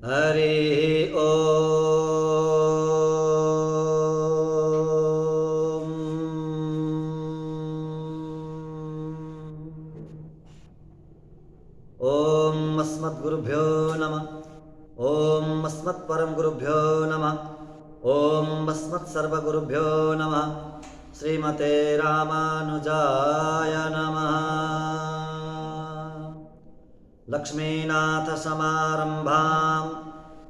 हरि ओम। ओम अस्मद्गुरुभ्यो नमः। ओम अस्मत्परम गुरुभ्यो नमः। ओम अस्मत्सर्वगुरुभ्यो नमः। श्रीमते रामानुजाय नमः। लक्ष्मीनाथसमारम्भां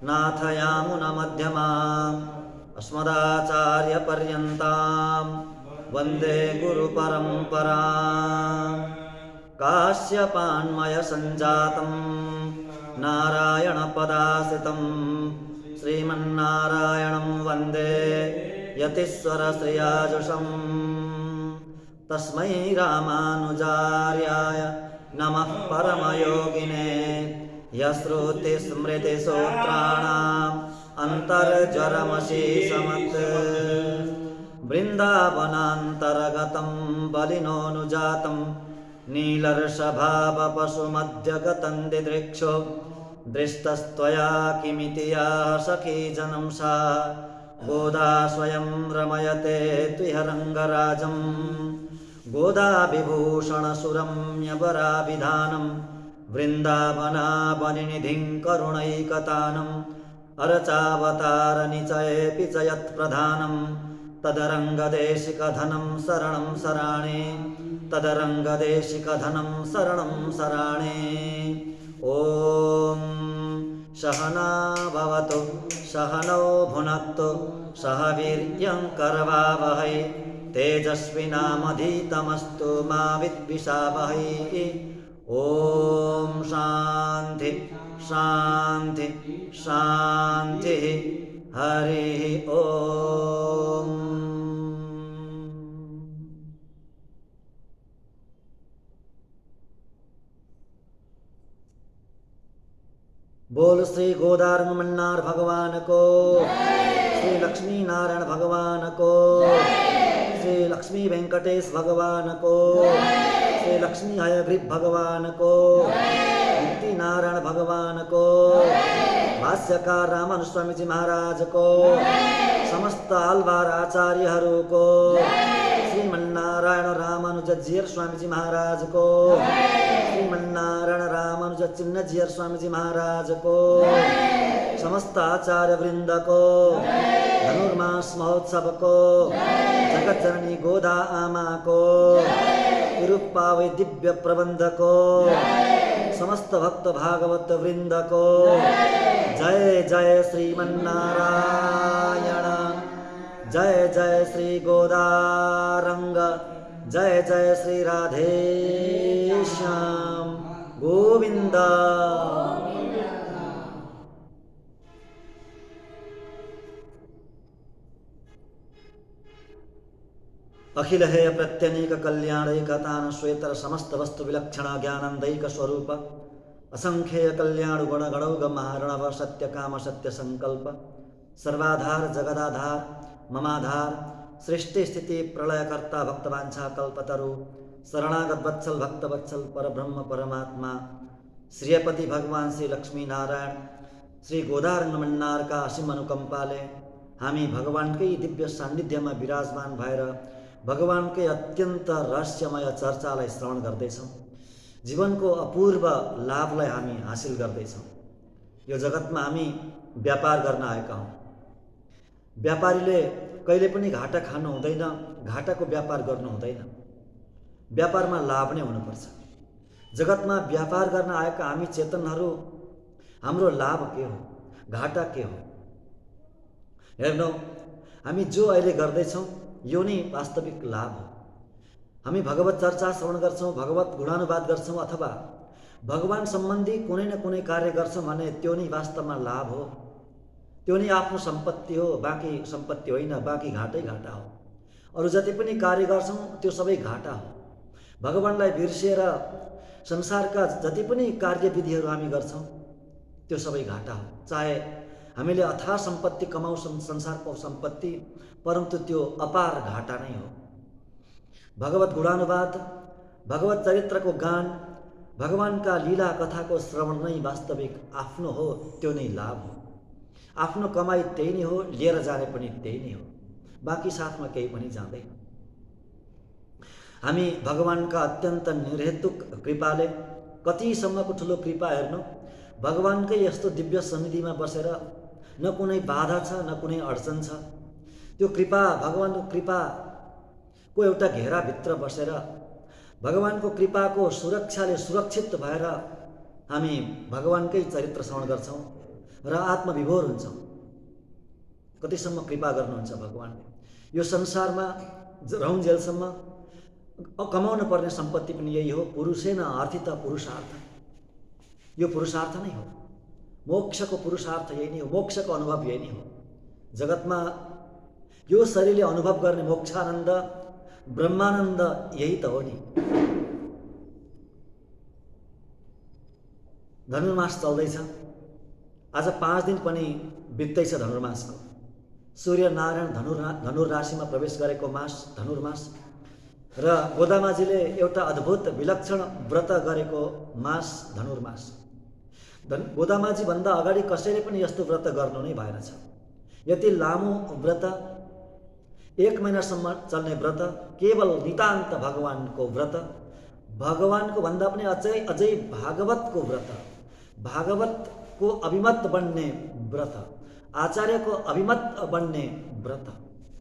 नाथयामुनमध्यमाम् अस्मदाचार्यपर्यन्तां वन्दे गुरुपरम्पराम्। काश्यपान्मयसञ्जातं नारायणपदाश्रितं श्रीमन्नारायणं वन्दे यतीश्वरश्रियाजुषम्। तस्मै रामानुजार्याय नमः परमयोगिने यश्रुतिस्मृतिसूत्राणाम् अन्तर्ज्वरमशीषमत्। वृन्दावनान्तर्गतं बलिनोऽनुजातं नीलर्षभावपशुमध्यगतं दिदृक्षो दृष्टस्त्वया किमिति या सखी जनं सा गोदा स्वयं रमयते त्विहरङ्गराजम्। गोदा विभूषणसुरम्यवराभिधानं वृन्दावनावनिनिधिं करुणैकतानम् अरचावतारनिचयेऽपि च यत्प्रधानं तदरङ्गदेशिकधनं शरणं शराणि तदरङ्गदेशिकधनं शरणं शराणि। ॐ सहना भवतु सहनौ भुनक्तु सह वीर्यं करवावहै तेजस्विनामधीतमस्तु मा विद्विषावहै। ॐ शान्ति शान्ति शान्तिः। हरिः ॐ। बोल श्री गोदारंगमन्नार भगवान को, श्री लक्ष्मी नारायण भगवान को, श्री लक्ष्मी वेंकटेश भगवान को, श्री लक्ष्मी हयग्रीव भगवान को, मुक्ति नारायण भगवान को, भाष्यकार रामानुज स्वामी जी महाराज को, समस्त आलवार आचार्यहरू को, श्रीमन्नारायण रामानुजीयर स्वामी जी महाराज को, श्रीमन्नारायण रामानुज चिन्नजीयर स्वामी जी महाराज को, समस्त आचार्य वृंद को, धनुर्मास महोत्सव को, जगत जननी गोदा आमा को, तिरुप्पावै दिव्य प्रबंध को, समस्त भक्त भागवत वृंद को जय जय श्रीमन्नारायण, जय जय श्री गोदारंग, जय जय श्री राधेश्याम गोविंद। अखिल हेय प्रत्यनीक कल्याणैकतान श्वेतर समस्त वस्तु विलक्षण ज्ञानंदैक स्वरूप असंख्येय कल्याण गुण गणौग महारणव सत्य काम सत्य संकल्प सर्वाधार जगदाधार ममाधार सृष्टि स्थिति प्रलयकर्ता भक्तवांछा कल्पतरु शरणागत वत्सल भक्त वत्सल परब्रह्म परमात्मा श्रीपति भगवान श्री लक्ष्मी नारायण श्री गोदारंगमन्नार का असीम अनुकंपाले हामी भगवानकै दिव्य सान्निध्यमा विराजमान भएर भगवानकै अत्यन्त रहस्यमय चर्चालाई श्रवण गर्दैछौँ। जीवनको अपूर्व लाभलाई हामी हासिल गर्दैछौँ। यो जगतमा हामी व्यापार गर्न आएका हौँ। व्यापारीले कहिले पनि घाटा खानु हुँदैन, घाटाको व्यापार गर्नु हुँदैन। व्यापारमा लाभ नै हुनुपर्छ। जगतमा व्यापार गर्न आएका हामी चेतनहरू हाम्रो लाभ के हो, घाटा के हो? हेर्नु, हामी जो अहिले गर्दैछौँ यो नै वास्तविक लाभ हो। हामी भगवत चर्चा श्रवण गर्छौँ, भगवत गुणानुवाद गर्छौँ अथवा भगवान सम्बन्धी कुनै न कुनै कार्य गर्छौँ भने त्यो नै वास्तवमा लाभ हो। त्यो नै आफ्नो सम्पत्ति हो, बाँकी सम्पत्ति होइन, बाँकी घाटै घाटा हो। अरू जति पनि कार्य गर्छौँ त्यो सबै घाटा हो। भगवानलाई बिर्सिएर संसारका जति पनि कार्यविधिहरू हामी गर्छौँ त्यो सबै घाटा हो। चाहे हामीले अथाह सम्पत्ति कमाउँछौँ, संसारको सम्पत्ति, परन्तु त्यो अपार घाटा नै हो। भगवत गुणानुवाद, भगवत चरित्रको गान, भगवानका लीला कथाको श्रवण नै वास्तविक आफ्नो हो, त्यो नै लाभ हो। आफ्नो कमाई त्यही नै हो, लिएर जाने पनि त्यही नै हो, बाँकी साथमा केही पनि जाँदैन। हामी भगवानका अत्यन्त निर्हेतुक कृपाले कतिसम्मको ठुलो कृपा हेर्नु, भगवानकै यस्तो दिव्य सन्निधिमा बसेर न कुनै बाधा छ न कुनै अडचन छ। त्यो कृपा भगवानको कृपाको एउटा घेराभित्र बसेर भगवानको कृपाको सुरक्षाले सुरक्षित भएर हामी भगवानकै चरित्र श्रवण गर्छौँ र आत्मविभोर हुन्छौँ। कतिसम्म कृपा गर्नुहुन्छ भगवानले। यो संसारमा रहउन्जेलसम्म कमाउनु पर्ने सम्पत्ति पनि यही हो, पुरुषेन अर्थित पुरुषार्थ। यो पुरुषार्थ नै हो, मोक्षको पुरुषार्थ यही नै हो, मोक्षको अनुभव यही नै हो। जगतमा यो शरीरले अनुभव गर्ने मोक्षानन्द ब्रह्मानन्द यही त हो नि। धनुर्मास चल्दैछ, आज 5 दिन पनि बित्दैछ धनुर्मासको। सूर्यनारायण धनुर राशिमा प्रवेश गरेको मास धनुर्मास र गोदामाजीले एउटा अद्भुत विलक्षण व्रत गरेको मास धनुर्मास। गोदामाजी भन्दा अगाडि कसैले पनि यस्तो व्रत गर्नु नै भएन छ। यति लामो व्रत, 1 महिनासम्म चल्ने व्रत, केवल नितान्त भगवानको व्रत, भगवानको भन्दा पनि अझै भागवतको व्रत, भागवतको अभिमत बन्ने व्रत, आचार्यको अभिमत बन्ने व्रत।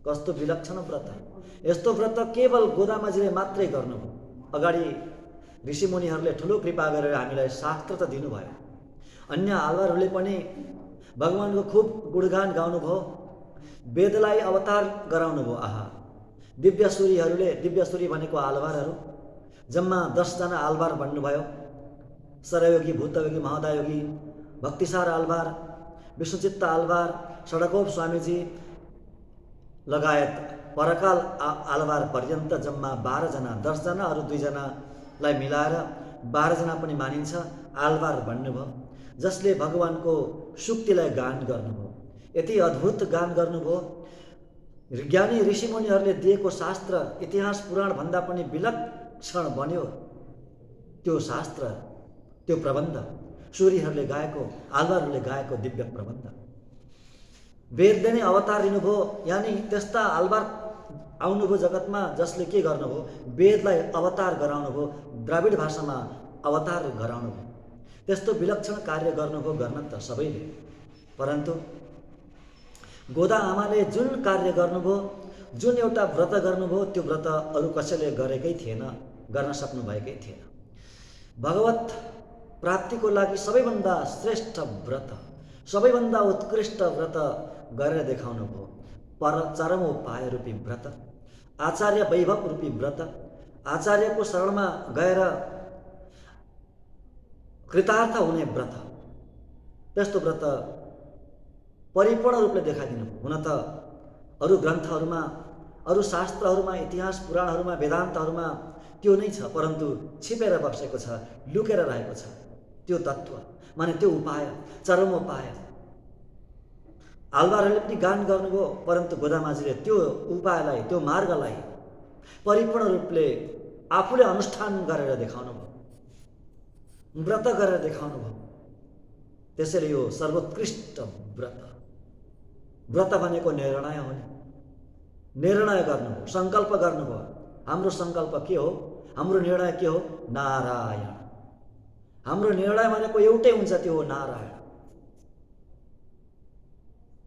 कस्तो विलक्षण व्रत! यस्तो व्रत केवल गोदामाजीले मात्रै गर्नुभयो। अगाडि ऋषिमुनिहरूले ठुलो कृपा गरेर हामीलाई शास्त्र त दिनुभयो। अन्य आलवारहरूले पनि भगवानको खूब गुणगान गाउनुभयो, वेदलाई अवतार गराउनु भयो। आहा, दिव्यसुरीहरूले, दिव्यसुरी भनेको आलवारहरू, जम्मा 10 जना आलवार बन्नुभयो। सरयोगी, भूतयोगी, महदायोगी, भक्तिसार आलवार, विष्णुचित्त आलवार, षडकोप स्वामीजी लगायत परकाल आलवार पर्यन्त जम्मा 12 जना, 10 जना अरू 2 जनालाई मिलाएर 12 जना पनि मानिन्छ, आलवार बन्नुभयो, जसले भगवानको सुक्तिलाई गान गर्नुभयो। यति अद्भुत गान गर्नुभयो। ज्ञानी ऋषिमुनिहरूले दिएको शास्त्र, इतिहास, पुराण भन्दा पनि विलक्षण बन्यो त्यो शास्त्र, त्यो प्रबन्ध, सूरीहरूले गाएको, आलवारहरूले गाएको दिव्य प्रबन्ध। वेदले नै अवतार लिनुभयो, यानि त्यस्ता आलवार आउनुभयो जगतमा जसले के गर्नुभयो, वेदलाई अवतार गराउनुभयो, द्राविड भाषामा अवतार गराउनुभयो। त्यस्तो विलक्षण कार्य गर्नुभयो, गर्न त सबैले, परन्तु गोदा आमाले जुन कार्य गर्नुभयो, जुन एउटा व्रत गर्नुभयो, त्यो व्रत अरू कसैले गरेकै थिएन, गर्न सक्नुभएकै थिएन। भगवत प्राप्तिको लागि सबैभन्दा श्रेष्ठ व्रत, सबैभन्दा उत्कृष्ट व्रत गरेर देखाउनु भयो। पर चरमोपाय रूपी व्रत, आचार्य वैभव रूपी व्रत, आचार्यको शरणमा गएर कृतार्थ हुने व्रत। त्यस्तो व्रत परिपूर्ण रूपले देखाइदिनु भयो। हुन त अरू ग्रन्थहरूमा, अरू शास्त्रहरूमा, इतिहास पुराणहरूमा, वेदान्तहरूमा त्यो नै छ, परन्तु छिपेर बसेको छ, लुकेर रहेको छ त्यो तत्त्व, माने त्यो उपाय, चरमोपाय। आलवारहरूले पनि गान गर्नुभयो, परन्तु गोदामाजीले त्यो उपायलाई, त्यो मार्गलाई परिपूर्ण रूपले आफूले अनुष्ठान गरेर देखाउनु भयो, व्रत गरेर देखाउनु भयो। त्यसैले यो सर्वोत्कृष्ट व्रत। व्रत भनेको निर्णय हो नि, निर्णय गर्नुभयो, सङ्कल्प गर्नुभयो। हाम्रो सङ्कल्प के हो, हाम्रो निर्णय के हो? नारायण। हाम्रो निर्णय भनेको एउटै हुन्छ, त्यो हो नारायण।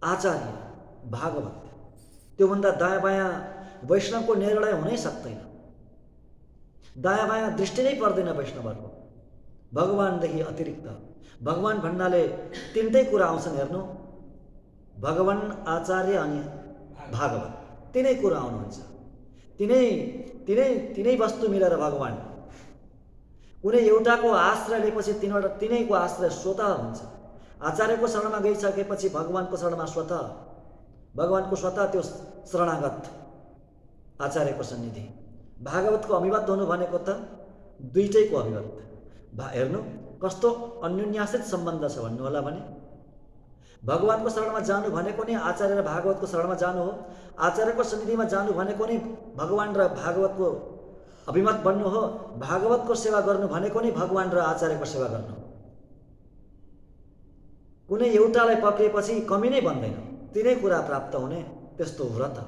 आचार्य, भागवत, त्योभन्दा दायाँ बायाँ वैष्णवको निर्णय हुनै सक्दैन। दायाँ बायाँ दृष्टि नै पर्दैन वैष्णवहरूको भगवानदेखि अतिरिक्त। भगवान भन्नाले तिनटै कुरा आउँछन् हेर्नु, भगवान, आचार्य अनि भागवत, तिनै कुरा आउनुहुन्छ। तिनै वस्तु मिलेर भगवान। कुनै एउटाको आश्रय लिएपछि तिनैको आश्रय स्वतः हुन्छ। आचार्यको शरणमा गइसकेपछि भगवानको शरणमा स्वतः, भगवानको स्वतः त्यो शरणागत आचार्यको सन्निधि। भागवतको अभिमत हुनु भनेको त दुईटैको अभिमत। हेर्नु कस्तो अन्योन्याश्रित सम्बन्ध छ भन्नु होला भने, भगवानको शरणमा जानु भनेको नै आचार्य र भागवतको शरणमा जानु हो। आचार्यको सन्निधिमा जानु भनेको नै भगवान र भागवतको अभिमत बन्नु हो। भागवतको सेवा गर्नु भनेको नै भगवान र आचार्यको सेवा गर्नु हो। कुनै एउटालाई पक्रिएपछि कमी नै बन्दैन, तिनै कुरा प्राप्त हुने त्यस्तो व्रत।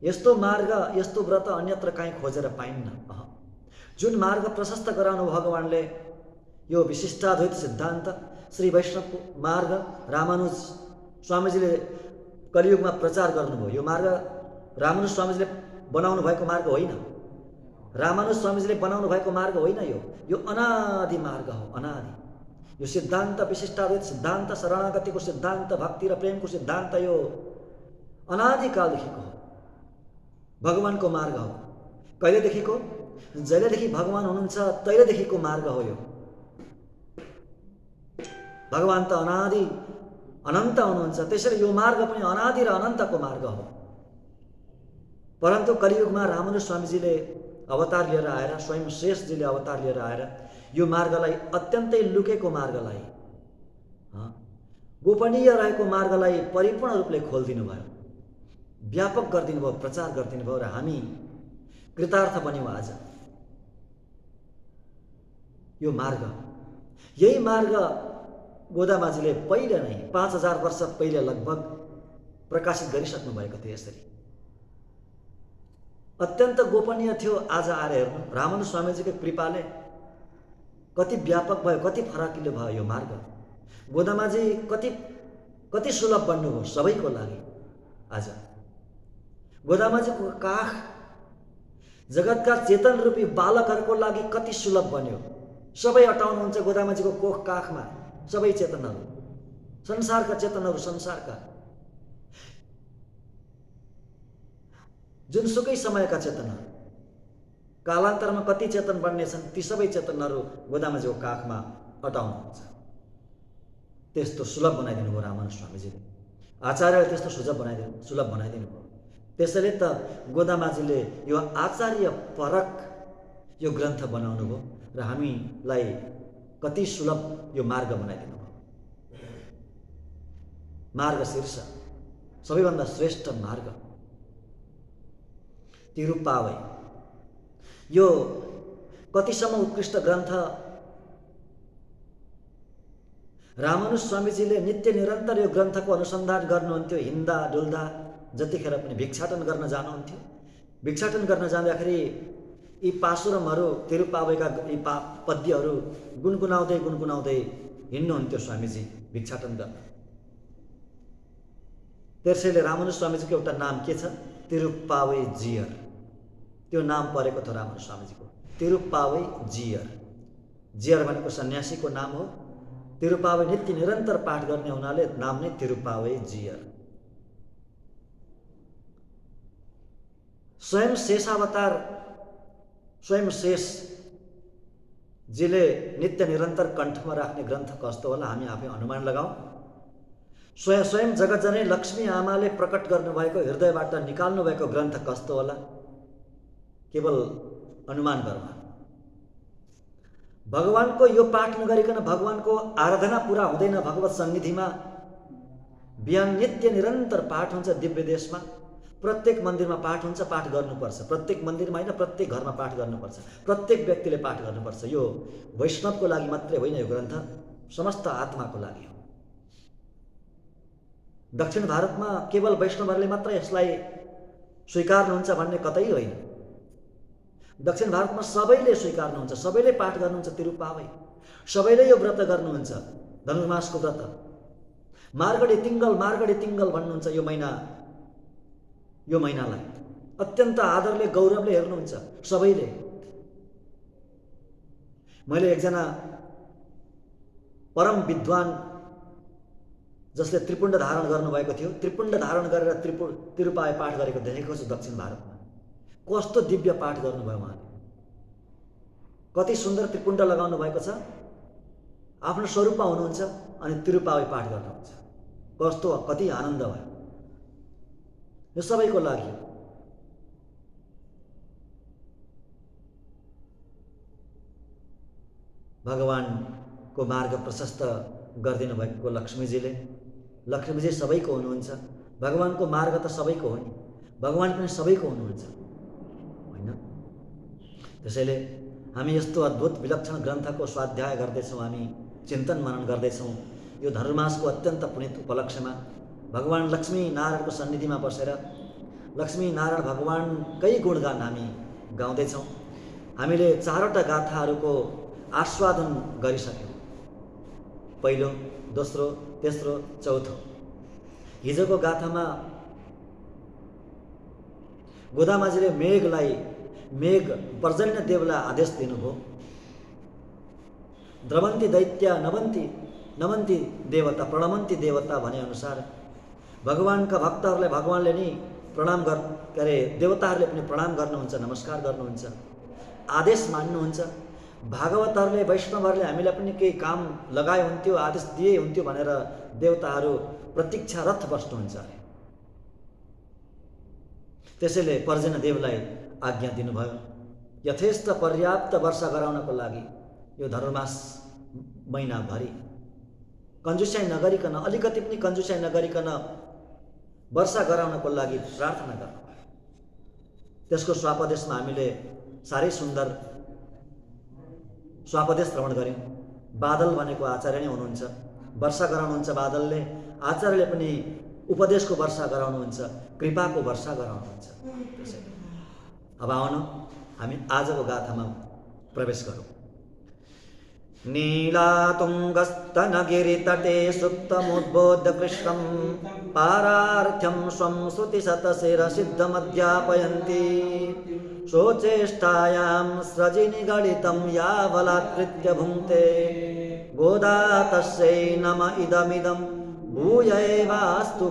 यस्तो मार्ग यस्तो व्रत अन्यत्र कहीँ खोजेर पाइन्न। जुन मार्ग प्रशस्त गराउनु भगवानले, यो विशिष्टाद्वैत सिद्धान्त श्री वैष्णवको मार्ग रामानुज स्वामीजीले कलियुगमा प्रचार गर्नुभयो। यो मार्ग रामानुज स्वामीजीले बनाउनु भएको मार्ग होइन। रामानुज स्वामीजीले बनाउनु भएको मार्ग होइन। यो अनादि मार्ग हो, अनादि। यो सिद्धान्त विशिष्टाद्वैत सिद्धान्त, शरणागतिको सिद्धान्त, भक्ति र प्रेमको सिद्धान्त यो अनादिकालदेखिको हो, भगवानको मार्ग हो। कहिलेदेखिको? जहिलेदेखि भगवान हुनुहुन्छ तहिलेदेखिको मार्ग हो यो। भगवान त अनादि अनन्त हुनुहुन्छ, त्यसैले यो मार्ग पनि अनादि र अनन्तको मार्ग हो। परन्तु कलियुगमा रामानुज स्वामीजीले अवतार लिएर आएर, स्वयं शेषजीले अवतार लिएर आएर यो मार्गलाई, अत्यन्तै लुकेको मार्गलाई, गोपनीय रहेको मार्गलाई परिपूर्ण रूपले खोलिदिनु भयो, व्यापक गरिदिनु भयो, प्रचार गरिदिनु भयो र हामी कृतार्थ बन्यौँ आज। यो मार्ग, यही मार्ग गोदामाजीले पहिले नै 5000 वर्ष पहिले लगभग प्रकाशित गरिसक्नु भएको थियो। यसरी अत्यन्त गोपनीय थियो। आज आएर हेर्नु, रामानुज स्वामीजीको कृपाले कति व्यापक भयो, कति फराकिलो भयो यो मार्ग। गोदामाजी कति सुलभ बन्नुभयो सबैको लागि। आज गोदामाजीको काख जगतका चेतन रूपी बालकहरूको लागि कति सुलभ बन्यो। सबै अटाउनुहुन्छ गोदामाजीको कोख काखमा, सबै चेतनहरू, संसारका चेतनहरू, संसारका जुनसुकै समयका चेतनहरू, कालान्तरमा कति चेतन बन्नेछन्, ती सबै चेतनहरू गोदामाजीको काखमा अटाउनुहुन्छ। त्यस्तो सुलभ बनाइदिनु भयो रामानुज स्वामीजीले। आचार्यले त्यस्तो सुलभ बनाइदिनु भयो। त्यसैले त गोदामाजीले यो आचार्य परक यो ग्रन्थ बनाउनु भयो र हामीलाई कति सुलभ यो मार्ग बनाइदिनु भयो। मार्ग शीर्ष सबैभन्दा श्रेष्ठ मार्ग तिरुप्पावै। यो कतिसम्म उत्कृष्ट ग्रन्थ। रामानुज स्वामीजीले नित्य निरन्तर यो ग्रन्थको अनुसन्धान गर्नुहुन्थ्यो। हिँड्दा डुल्दा जतिखेर पनि भिक्षाटन गर्न जानुहुन्थ्यो। भिक्षाटन गर्न जाँदाखेरि यी पाशुरमहरू, तिरुप्पावैका यी पद्यहरू गुनगुनाउँदै गुनगुनाउँदै हिँड्नुहुन्थ्यो स्वामीजी भिक्षाटन गर्न। त्यसैले रामानुज स्वामीजीको एउटा नाम के छ? तिरुप्पावै जियर। त्यो नाम परेको थियो रामानुज स्वामीजीको, तिरुप्पावै जियर। जियर भनेको सन्यासीको नाम हो। तिरुप्पावै नित्य निरन्तर पाठ गर्ने हुनाले नाम नै तिरुप्पावै जियर। स्वयं शेषावतार, स्वयं शेषजीले नित्य निरन्तर कण्ठमा राख्ने ग्रन्थ कस्तो होला हामी आफै अनुमान लगाऊ। स्वयं जगतजननी लक्ष्मी आमाले प्रकट गर्नुभएको, हृदयबाट निकाल्नु भएको ग्रन्थ कस्तो होला केवल अनुमान गरौँ। भगवानको यो पाठ नगरिकन भगवानको आराधना पूरा हुँदैन। भगवत सन्निधिमा बिहान नित्य निरन्तर पाठ हुन्छ। दिव्य देशमा प्रत्येक मन्दिरमा पाठ हुन्छ, पाठ गर्नुपर्छ। प्रत्येक मन्दिरमा होइन, प्रत्येक घरमा पाठ गर्नुपर्छ। प्रत्येक व्यक्तिले पाठ गर्नुपर्छ। यो वैष्णवको लागि मात्रै होइन, यो ग्रन्थ समस्त आत्माको लागि हो। दक्षिण भारतमा केवल वैष्णवहरूले मात्र यसलाई स्वीकार्नुहुन्छ भन्ने कतै होइन। दक्षिण भारतमा सबैले स्वीकार्नुहुन्छ, सबैले पाठ गर्नुहुन्छ तिरुप्पावै। सबैले यो व्रत गर्नुहुन्छ, धनुर्मासको व्रत। मार्गडी तिङ्गल भन्नुहुन्छ यो महिनालाई अत्यन्त आदरले गौरवले हेर्नुहुन्छ सबैले। मैले एकजना परम विद्वान जसले त्रिपुण्ड धारण गर्नुभएको थियो, त्रिपुण्ड धारण गरेर तिरुप्पावै पाठ गरेको देखेको छु दक्षिण भारतमा। कस्तो दिव्य पाठ गर्नुभयो उहाँले। कति सुन्दर त्रिपुण्ड लगाउनु भएको छ। आफ्नो स्वरूपमा हुनुहुन्छ अनि तिरुप्पावै पाठ गर्नुहुन्छ। कस्तो कति आनन्द भयो। यो सबैको लागि भगवानको मार्ग प्रशस्त गरिदिनु भएको लक्ष्मीजी सबैको हुनुहुन्छ। भगवानको मार्ग त सबैको हो नि, भगवान पनि सबैको हुनुहुन्छ होइन। त्यसैले हामी यस्तो अद्भुत विलक्षण ग्रन्थको स्वाध्याय गर्दैछौँ, हामी चिन्तन मनन गर्दैछौँ। यो धनुर्मासको अत्यन्त पुनित उपलक्ष्यमा भगवान् लक्ष्मी नारायणको सन्निधिमा बसेर लक्ष्मी नारायण भगवान्कै गुणगान हामी गाउँदैछौँ। हामीले चारवटा गाथाहरूको आस्वादन गरिसक्यौँ, पहिलो, दोस्रो, तेस्रो, चौथो। हिजोको गाथामा गोदामाजीले मेघ पर्जन्य देवलाई आदेश दिनुभयो। द्रवन्ती दैत्य नमन्ती देवता प्रणमन्ती देवता भने अनुसार भगवानका भक्तहरूलाई भगवानले नि प्रणाम गरे, देवताहरूले पनि प्रणाम गर्नुहुन्छ, नमस्कार गर्नुहुन्छ, आदेश मान्नुहुन्छ। भागवतहरूले वैष्णवहरूले हामीलाई पनि केही काम लगाए हुन्थ्यो, आदेश दिए हुन्थ्यो भनेर देवताहरू प्रतीक्षारत बस्नुहुन्छ। त्यसैले पर्जन्य देवलाई आज्ञा दिनुभयो यथेष्ट पर्याप्त वर्षा गराउनको लागि यो धनुर्मास महिनाभरि कन्जुसाइ नगरिकन, अलिकति पनि कन्जुसाइ नगरिकन वर्षा गराउनको लागि प्रार्थना गर्नु। त्यसको स्वापदेशमा हामीले साह्रै सुन्दर स्वापदेश श्रवण गऱ्यौँ। बादल भनेको आचार्य नै हुनुहुन्छ, वर्षा गराउनुहुन्छ बादलले। आचार्यले पनि उपदेशको वर्षा गराउनुहुन्छ, कृपाको वर्षा गराउनुहुन्छ। त्यसैले अब आउनु हामी आजको गाथामा प्रवेश गरौँ। नीलातुङ्गस्तनगिरितटे सुप्तमुद्बोध्य कृष्णं पारार्थ्यं स्वं श्रुतिशतशिरसिद्धमध्यापयन्ती स्वचेष्टायां स्रजिनिगलितं यावलात्कृत्य भुङ्क्ते गोदा तस्यै नम इदमिदं भूय एवास्तु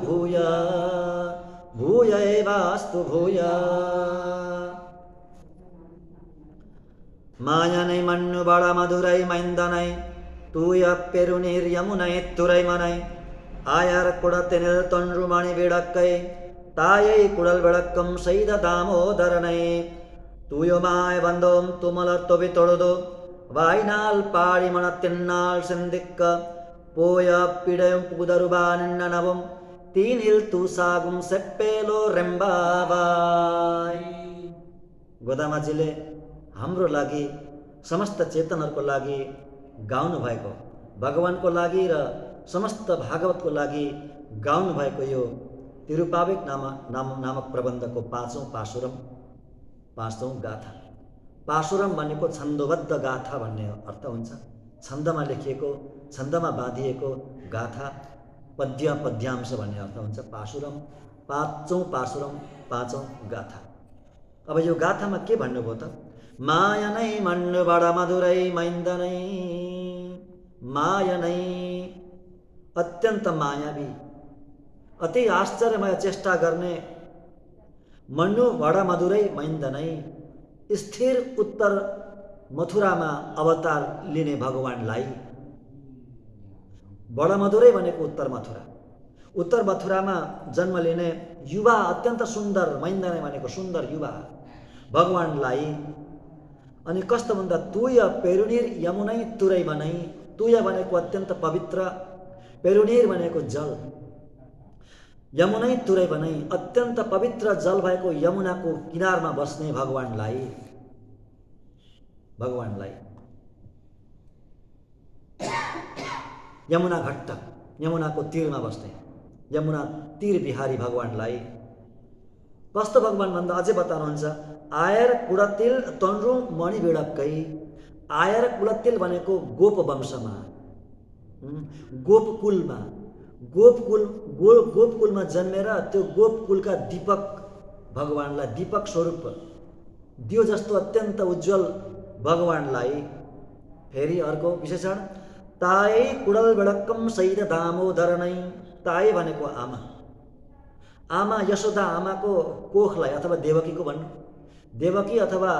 भूय। मायनै मन्नुबड मधुरै मैन्दनै तूय पेरुनीर यमुनै तुरै मनै आयर कुडतिनिल तोन्रुमणि विडक्कै तायै कुडल विडक्कं सैद दामोदरनै तूयुमाय बन्दों तुमलर तोबि तोड़दो वायनाल पाड़ी मन तिन्नाल सिंधिक्क पोय पिडयं पुदरुबा निन्ननवं तीनिल तुसागुम सेप्पेलो रेम्बाबाई। गोदामाजीले हाम्रो लागि, समस्त चेतनहरूको लागि गाउनु भएको, भगवानको लागि र समस्त भागवतको लागि गाउनु भएको यो तिरुपाविक नामक प्रबन्धको पाँचौं गाथा। पाशुरम भनेको छन्दोबद्ध गाथा भन्ने अर्थ हुन्छ। छन्दमा लेखिएको, छन्दमा बाँधिएको गाथा, पद्य पद्यांश भन्ने अर्थ हुन्छ पाशुरम। पाँचौं गाथा। अब यो गाथामा के भन्नुभयो त? मायनै मन्नुबड मधुरै मैन्दनै। मायनै अत्यन्त मायावी, अति आश्चर्यमय चेष्टा गर्ने, मन्नुबड मधुरै मैन्दनै स्थिर उत्तर मथुरामा अवतार लिने भगवानलाई। बड मधुरै भनेको उत्तर मथुरा, उत्तर मथुरामा जन्म लिने युवा, अत्यन्त सुन्दर, मैन्दनै भनेको सुन्दर युवा भगवानलाई। अनि कस्तो भन्दा तुय पेरुनीर यमुनै तुरै मनै। तुय भनेको अत्यन्त पवित्र, पेरुनीर भनेको जल, यमुनै तुरै मनै अत्यन्त पवित्र जल भएको यमुनाको किनारमा बस्ने भगवानलाई यमुना घट्ट, यमुनाको तीरमा बस्ने यमुना तीर बिहारी भगवानलाई। कस्तो भगवान भन्दा अझै बताउनुहुन्छ, आयर कुडतिल तन्रु मणि बिडक्कै। आयर कुडतिल भनेको गोप वंशमा, गोपकुलमा जन्मेर त्यो गोपकुलका दीपक भगवानलाई, दीपक स्वरूप दियो जस्तो अत्यन्त उज्जवल भगवानलाई। फेरि अर्को विशेषण, तायै कुडल बेडक्कम सैद दामोदरनै। ताई भनेको आमा, आमा यशोदा आमाको कोखलाई अथवा देवकीको भन्नु, देवकी अथवा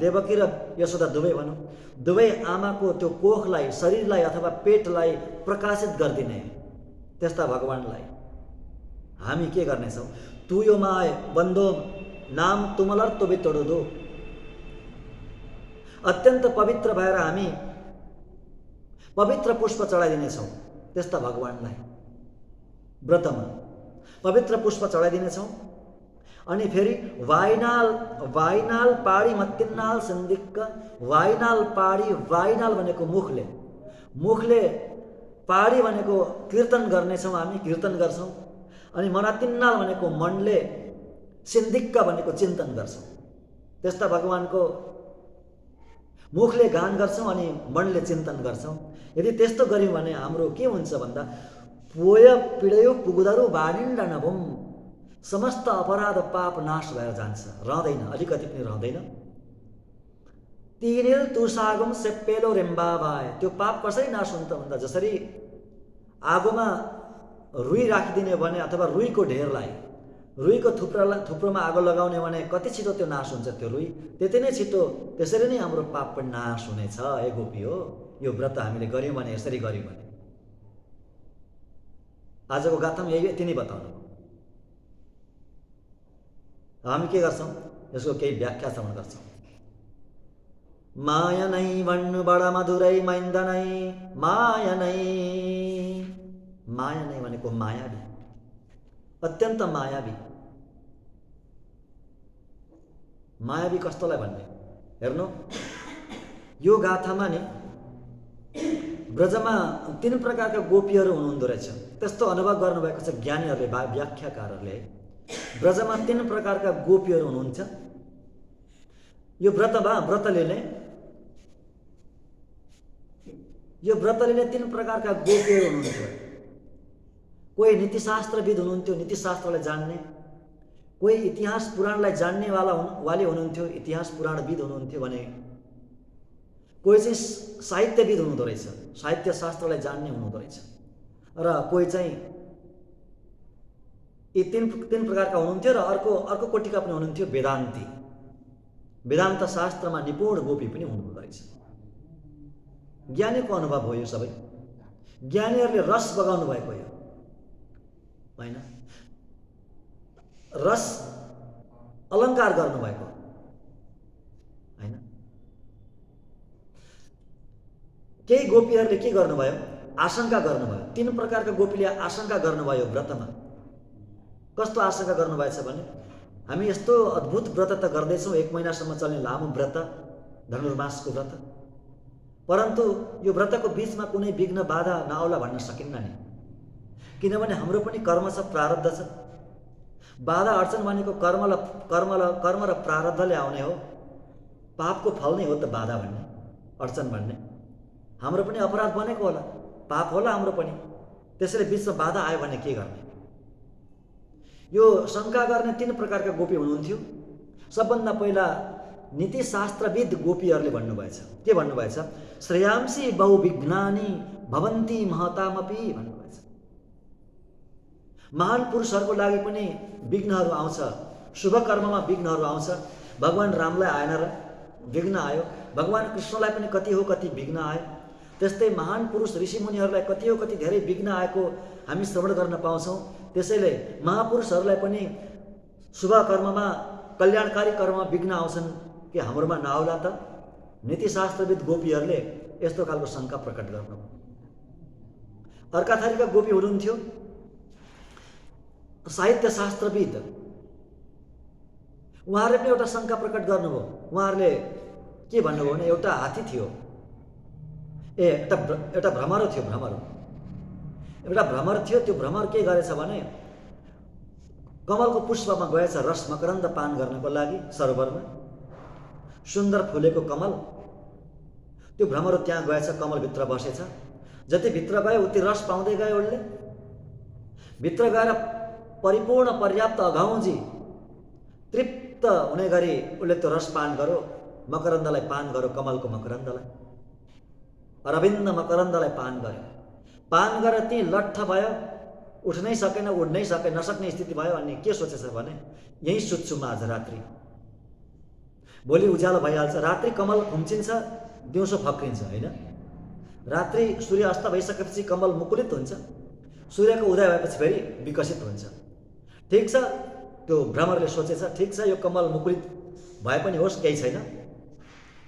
देवकी र यशोदा दुवै भनौँ, दुवै आमाको त्यो कोखलाई, शरीरलाई अथवा पेटलाई प्रकाशित गरिदिने त्यस्ता भगवानलाई हामी के गर्नेछौँ? तुयोमाय बन्दो नाम तुमलर तोबि तोडुदो। अत्यन्त पवित्र भएर हामी पवित्र पुष्प चढाइदिनेछौँ त्यस्ता भगवानलाई। व्रतमा पवित्र पुष्प चढाइदिनेछौँ। अनि फेरि वाइनाल वाइनाल पाडी मत्तिन्नाल सिन्दिक्क वाइनाल पाडी वाइनाल भनेको मुखले पाडी भनेको कीर्तन गर्नेछौँ हामी कीर्तन गर्छौँ अनि मनातिन्नाल भनेको मनले सिन्दिक्क भनेको चिन्तन गर्छौँ त्यस्ता भगवानको मुखले गान गर्छौँ अनि मनले चिन्तन गर्छौँ यदि त्यस्तो गर्यौँ भने हाम्रो के हुन्छ भन्दा पोय पीडयो पुग्दरु बानिन्ड नभौँ समस्त अपराध पाप नाश भएर जान्छ रहँदैन अलिकति पनि रहँदैन तिनिल तुसागम सेप्पेलो रेम्बाबाय त्यो पाप कसरी नाश हुन्छ भन्दा जसरी आगोमा रुई राखिदिने भने अथवा रुईको ढेरलाई रुईको थुप्रोमा आगो लगाउने भने कति छिटो त्यो नाश हुन्छ त्यो रुई त्यति नै छिटो त्यसरी नै हाम्रो पाप पनि नाश हुनेछ हे गोपी हो यो व्रत हामीले गर्यौँ भने यसरी गर्यौँ भने आजको गाथामा यति नै बताउनु हामी के गर्छौँ यसको केही व्याख्या श्रवण गर्छौँ माया नै भन्नु बडा मधुरै मैन्दनै माया नै भनेको मायावी अत्यन्त मायावी कस्तोलाई भन्ने हेर्नु यो गाथामा नि ब्रजमा 3 प्रकारका गोपीहरू हुनुहुँदो रहेछ त्यस्तो अनुभव गर्नुभएको छ ज्ञानीहरूले व्याख्याकारहरूले ब्रजमा 3 प्रकारका गोपीहरू हुनुहुन्छ यो व्रत लिने 3 प्रकारका गोपीहरू हुनुहुन्थ्यो कोही नीतिशास्त्रविद हुनुहुन्थ्यो नीतिशास्त्रलाई जान्ने कोही इतिहास पुराणलाई जान्ने वाली हुनुहुन्थ्यो इतिहास पुराणविद हुनुहुन्थ्यो भने कोही चाहिँ साहित्यविद हुनुहुँदो रहेछ साहित्य शास्त्रलाई जान्ने हुनुहुँदो रहेछ र कोही चाहिँ यी तीन प्रकारका हुनुहुन्थ्यो र अर्को कोटिका पनि हुनुहुन्थ्यो वेदान्त शास्त्रमा निपुण गोपी पनि हुनुहुँदो रहेछ ज्ञानीको अनुभव हो यो सबै ज्ञानीहरूले रस बगाउनु भएको यो हैन रस अलङ्कार गर्नुभएको हैन केही गोपीहरूले के गर्नुभयो आशंका गर्नुभयो 3 प्रकारका गोपीले आशंका गर्नुभयो व्रतमा कस्तो आशंका गर्नुभएछ भने हामी यस्तो अद्भुत व्रत त गर्दैछौँ 1 महिनासम्म चल्ने लामो व्रत धनुर्मासको व्रत परन्तु यो व्रतको बीचमा कुनै विघ्न बाधा नआउला भन्न सकिन्न नि किनभने हाम्रो पनि कर्म छ प्रारब्ध छ बाधा अडचन भनेको कर्म र प्रारब्धले आउने हो पापको फल नै हो त बाधा भन्ने अडचन भन्ने हाम्रो पनि अपराध बनेको होला पाप होला हाम्रो पनि त्यसैले बीचमा बाधा आयो भने के गर्ने यो शंका गर्ने 3 प्रकारका गोपी हुनुहुन्थ्यो सबभन्दा पहिला नीतिशास्त्रविद गोपीहरूले भन्नुभएछ के भन्नुभएछ श्रेयांसी बहु विघ्नानि भवन्ति महतामपि भन्नुभएछ महान पुरुषहरूको लागि पनि विघ्नहरू आउँछ शुभ कर्ममा विघ्नहरू आउँछ भगवान रामलाई आएन र विघ्न आयो भगवान कृष्णलाई पनि कति विघ्न आयो त्यस्तै महान पुरुष ऋषिमुनिहरूलाई कति धेरै विघ्न आएको हामी श्रवण गर्न पाउँछौँ त्यसैले महापुरुषहरूलाई पनि शुभ कर्ममा कल्याणकारी कर्ममा विघ्न आउँछन् कि हाम्रोमा नआउला त नीतिशास्त्रविद गोपीहरूले यस्तो खालको शंका प्रकट गर्नु अर्का थरीका गोपी हुनुहुन्थ्यो साहित्य शास्त्रविद उहाँहरूले पनि एउटा शंका प्रकट गर्नुभयो उहाँहरूले के भन्नुभयो भने एउटा हात्ती थियो एउटा भ्रमर थियो त्यो भ्रमर के गरेछ भने कमलको पुष्पमा गएछ रस मकरन्द पान गर्नको लागि सरोवरमा सुन्दर फुलेको कमल त्यो भ्रमर त्यहाँ गएछ कमलभित्र बसेछ जति भित्र गयो उति रस पाउँदै गयो उसले भित्र गएर परिपूर्ण पर्याप्त अघाउजी तृप्त हुने गरी उसले त्यो रस पान गर्यो मकरन्दलाई पान गर्यो कमलको मकरन्दलाई अरविन्द मकरन्दलाई पान गरेर ती लट्ठ भयो उठ्नै सकेन उड्नै नसक्ने स्थिति भयो अनि के सोचेछ भने यही सुत्छु म आज रात्रि भोलि उज्यालो भइहाल्छ रात्रि कमल खुम्चिन्छ दिउँसो फक्रिन्छ हैन रात्रि सूर्य अस्त भइसकेपछि कमल मुकुलित हुन्छ सूर्यको उदय भएपछि फेरि विकसित हुन्छ ठीक छ त्यो भ्रमरले सोचेछ ठीक छ यो कमल मुकुलित भए पनि होस् केही छैन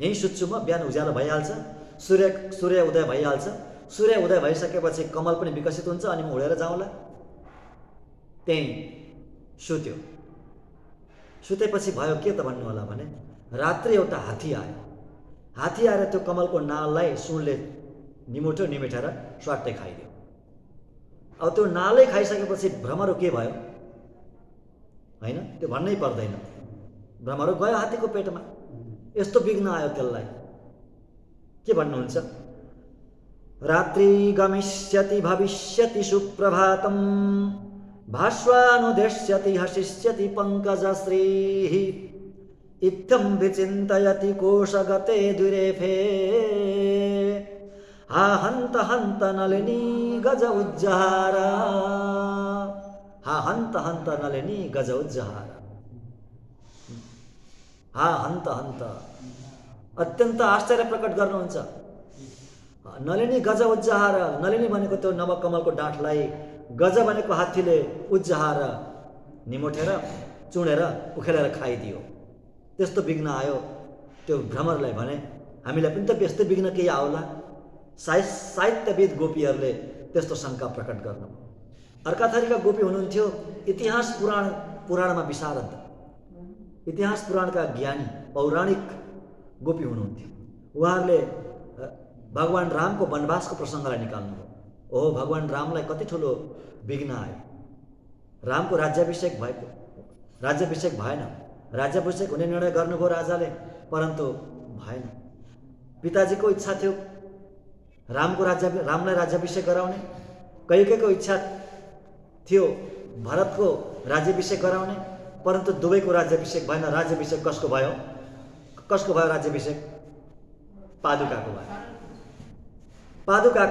यही सुत्छु म बिहान उज्यालो भइहाल्छ सूर्य उदय भइहाल्छ सूर्य उदय भइसकेपछि कमल पनि विकसित हुन्छ अनि म उडेर जाउँला त्यही सुत्यो सुतेपछि भयो के त भन्नु होला भने रात्रि एउटा हात्ती आयो। हात्ती आएर त्यो कमलको नाललाई सुनले निमेटेर स्वाट्टै खाइदियो। अब त्यो नालै खाइसकेपछि भ्रमरो के भयो हैन, त्यो भन्नै पर्दैन। भ्रमरो गयो हात्तीको पेटमा। यस्तो विघ्न आयो त्यसलाई। के भन्नुहुन्छ? रात्रि गमिष्यति भविष्यति सुप्रभातम् भास्वानुदेश्यति हसिष्यति पंकजश्रीः इत्थं विचिन्तयति कोशगते दुरेफे हा हन्त हन्त नलिनी गज उज्जहार। हा हन्त हन्त नलिनी गज उज्जहार। हा हन्त हन्त अत्यन्त आश्चर्य प्रकट गर्नुहुन्छ। नलिनी गज उज्जहार, नलिनी भनेको त्यो नवकमलको डाँठलाई, गज भनेको हात्तीले उज्जहार निमोटेर चुडेर उखेलेर खाइदियो। त्यस्तो विघ्न आयो त्यो भ्रमरलाई भने हामीलाई पनि त त्यस्तै विघ्न केही आउला। साहित्यविद गोपीहरूले त्यस्तो शङ्का प्रकट गर्नु। अर्का थरीका गोपी हुनुहुन्थ्यो इतिहास पुराणमा विशारद, इतिहास पुराणका ज्ञानी पौराणिक गोपी हुनुहुन्थ्यो। उहाँहरूले भगवान रामको वनवासको प्रसङ्गलाई निकाल्नुभयो। ओहो, भगवान रामलाई कति ठुलो विघ्न आयो। रामको राज्याभिषेक भएन। राज्याभिषेक हुने निर्णय गर्नुभयो राजाले, परन्तु भएन। पिताजीको इच्छा थियो रामलाई राज्याभिषेक गराउने, कैकेयीको इच्छा थियो भरतको राज्याभिषेक गराउने, परन्तु दुवैको राज्याभिषेक भएन। राज्याभिषेक कसको भयो राज्याभिषेक? पादुकाको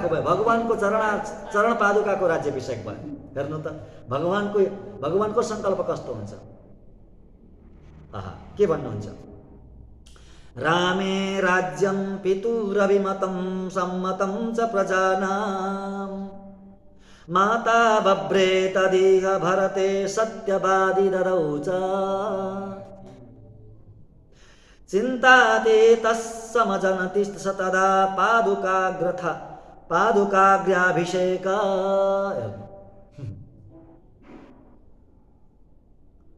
भयो। भगवानको चरण पादुकाको राज्याभिषेक भयो। हेर्नु त भगवानको संकल्प कस्तो हुन्छ। आहा, के भन्नुहुन्छ? रामे राज्यं पितुरभिमतं सम्मतं च प्रजानां माता बभ्रे तदिह भरते सत्यवादी ददौ च चिन्तातीतस्समजनति स तदा पादुकाग्र्याभिषेक।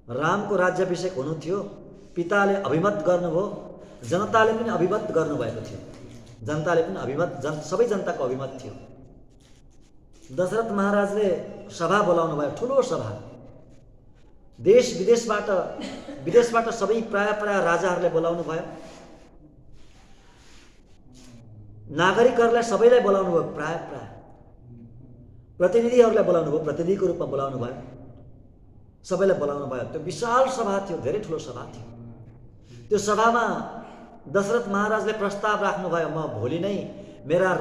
रामको राज्याभिषेक हुनु थियो, पिताले अभिमत गर्नुभयो, जनताले पनि अभिमत गर्नुभएको थियो। सबै जनताको अभिमत थियो। दशरथ महाराजले सभा बोलाउनु भयो, ठुलो सभा। देश विदेशबाट सबै प्राय राजाहरूले बोलाउनु भयो, नागरिकहरूलाई सबैलाई बोलाउनु भयो, प्राय प्रतिनिधिहरूलाई बोलाउनु भयो, प्रतिनिधिको रूपमा बोलाउनु भयो, सबैलाई बोलाउनु भयो। त्यो विशाल सभा थियो, धेरै ठुलो सभा थियो। त्यो सभामा दशरथ महाराजले प्रस्ताव राख्नुभयो, म भोलि नै मेरा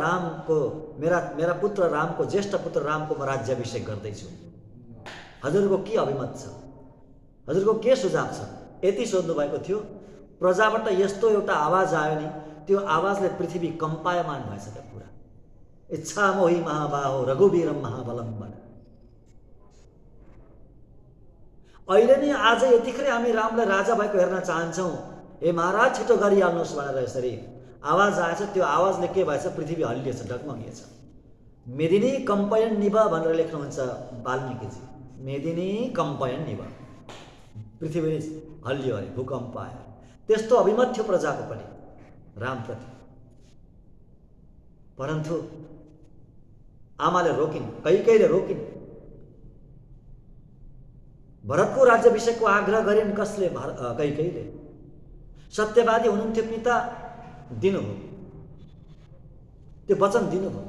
पुत्र रामको, ज्येष्ठ पुत्र रामको म राज्याभिषेक गर्दैछु। हजुरको के अभिमत छ? हजुरको के सुझाव छ? यति सोध्नु भएको थियो। प्रजाबाट यस्तो एउटा आवाज आयो नि, त्यो आवाजले पृथ्वी कम्पायमान भएछ। त्यो पुरा इच्छा मोही महाबाहो रघुवीरम महाबलम भनेर। अहिले नै आज यतिखेर हामी रामलाई राजा भएको हेर्न चाहन्छौँ, हे महाराज छिटो गरिहाल्नुहोस् भनेर यसरी आवाज आएछ। त्यो आवाजले के भएछ? पृथ्वी हल्लिएछ, डगमगिएछ। मेदिनी कम्पयन निभ भनेर लेख्नुहुन्छ वाल्मीकिजी। मेदिनी कम्पयन निभ, पृथ्वी हल्लियो अरे, भूकम्प आयो। त्यस्तो अभिमत थियो प्रजाको पनि रामप्रति। परन्तु आमाले रोकिन्, कैकेयीले रोकिन्। भरतको राज्याभिषेकको आग्रह गरिन्। कसले? कैकेयीले। सत्यवादी हुनुहुन्थ्यो पिता, दिनुभयो, त्यो वचन दिनुभयो।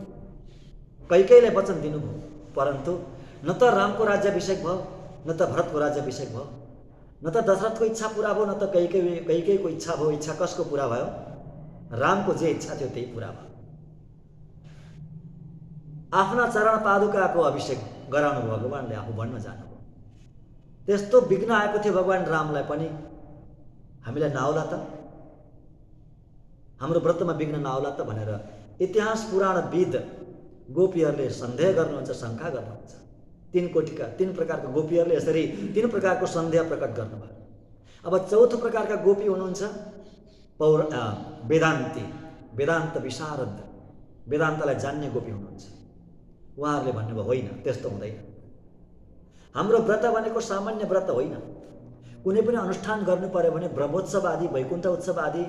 कैकेयीले वचन दिनुभयो, परन्तु न त रामको राज्याभिषेक भयो, न त भरतको राज्याभिषेक भयो, न त दशरथको इच्छा पूरा भयो, न त कैकेयीको इच्छा भयो। इच्छा कसको पूरा भयो? रामको जे इच्छा थियो त्यही पूरा भयो। आफ्ना चरण पादुकाको अभिषेक गराउनु भयो भगवानले, आफू भन्न जानुभयो। त्यस्तो विघ्न आएको थियो भगवान रामलाई पनि। हामीलाई नआउला त, हाम्रो व्रतमा विघ्न नआउला त भनेर इतिहास पुराणविद गोपीहरूले सन्देह गर्नुहुन्छ, शङ्का गर्नुहुन्छ। तीन प्रकारका गोपीहरूले यसरी 3 प्रकारको सन्देह प्रकट गर्नुभयो। अब चौथो प्रकारका गोपी हुनुहुन्छ वेदान्त विशारद, वेदान्तलाई जान्ने गोपी हुनुहुन्छ। उहाँहरूले भन्नुभयो होइन, त्यस्तो हुँदैन। हाम्रो व्रत भनेको सामान्य व्रत होइन, कुनै पनि अनुष्ठान गर्नु पर्यो भने ब्रह्मोत्सव आदि, वैकुण्ठ उत्सव आदि,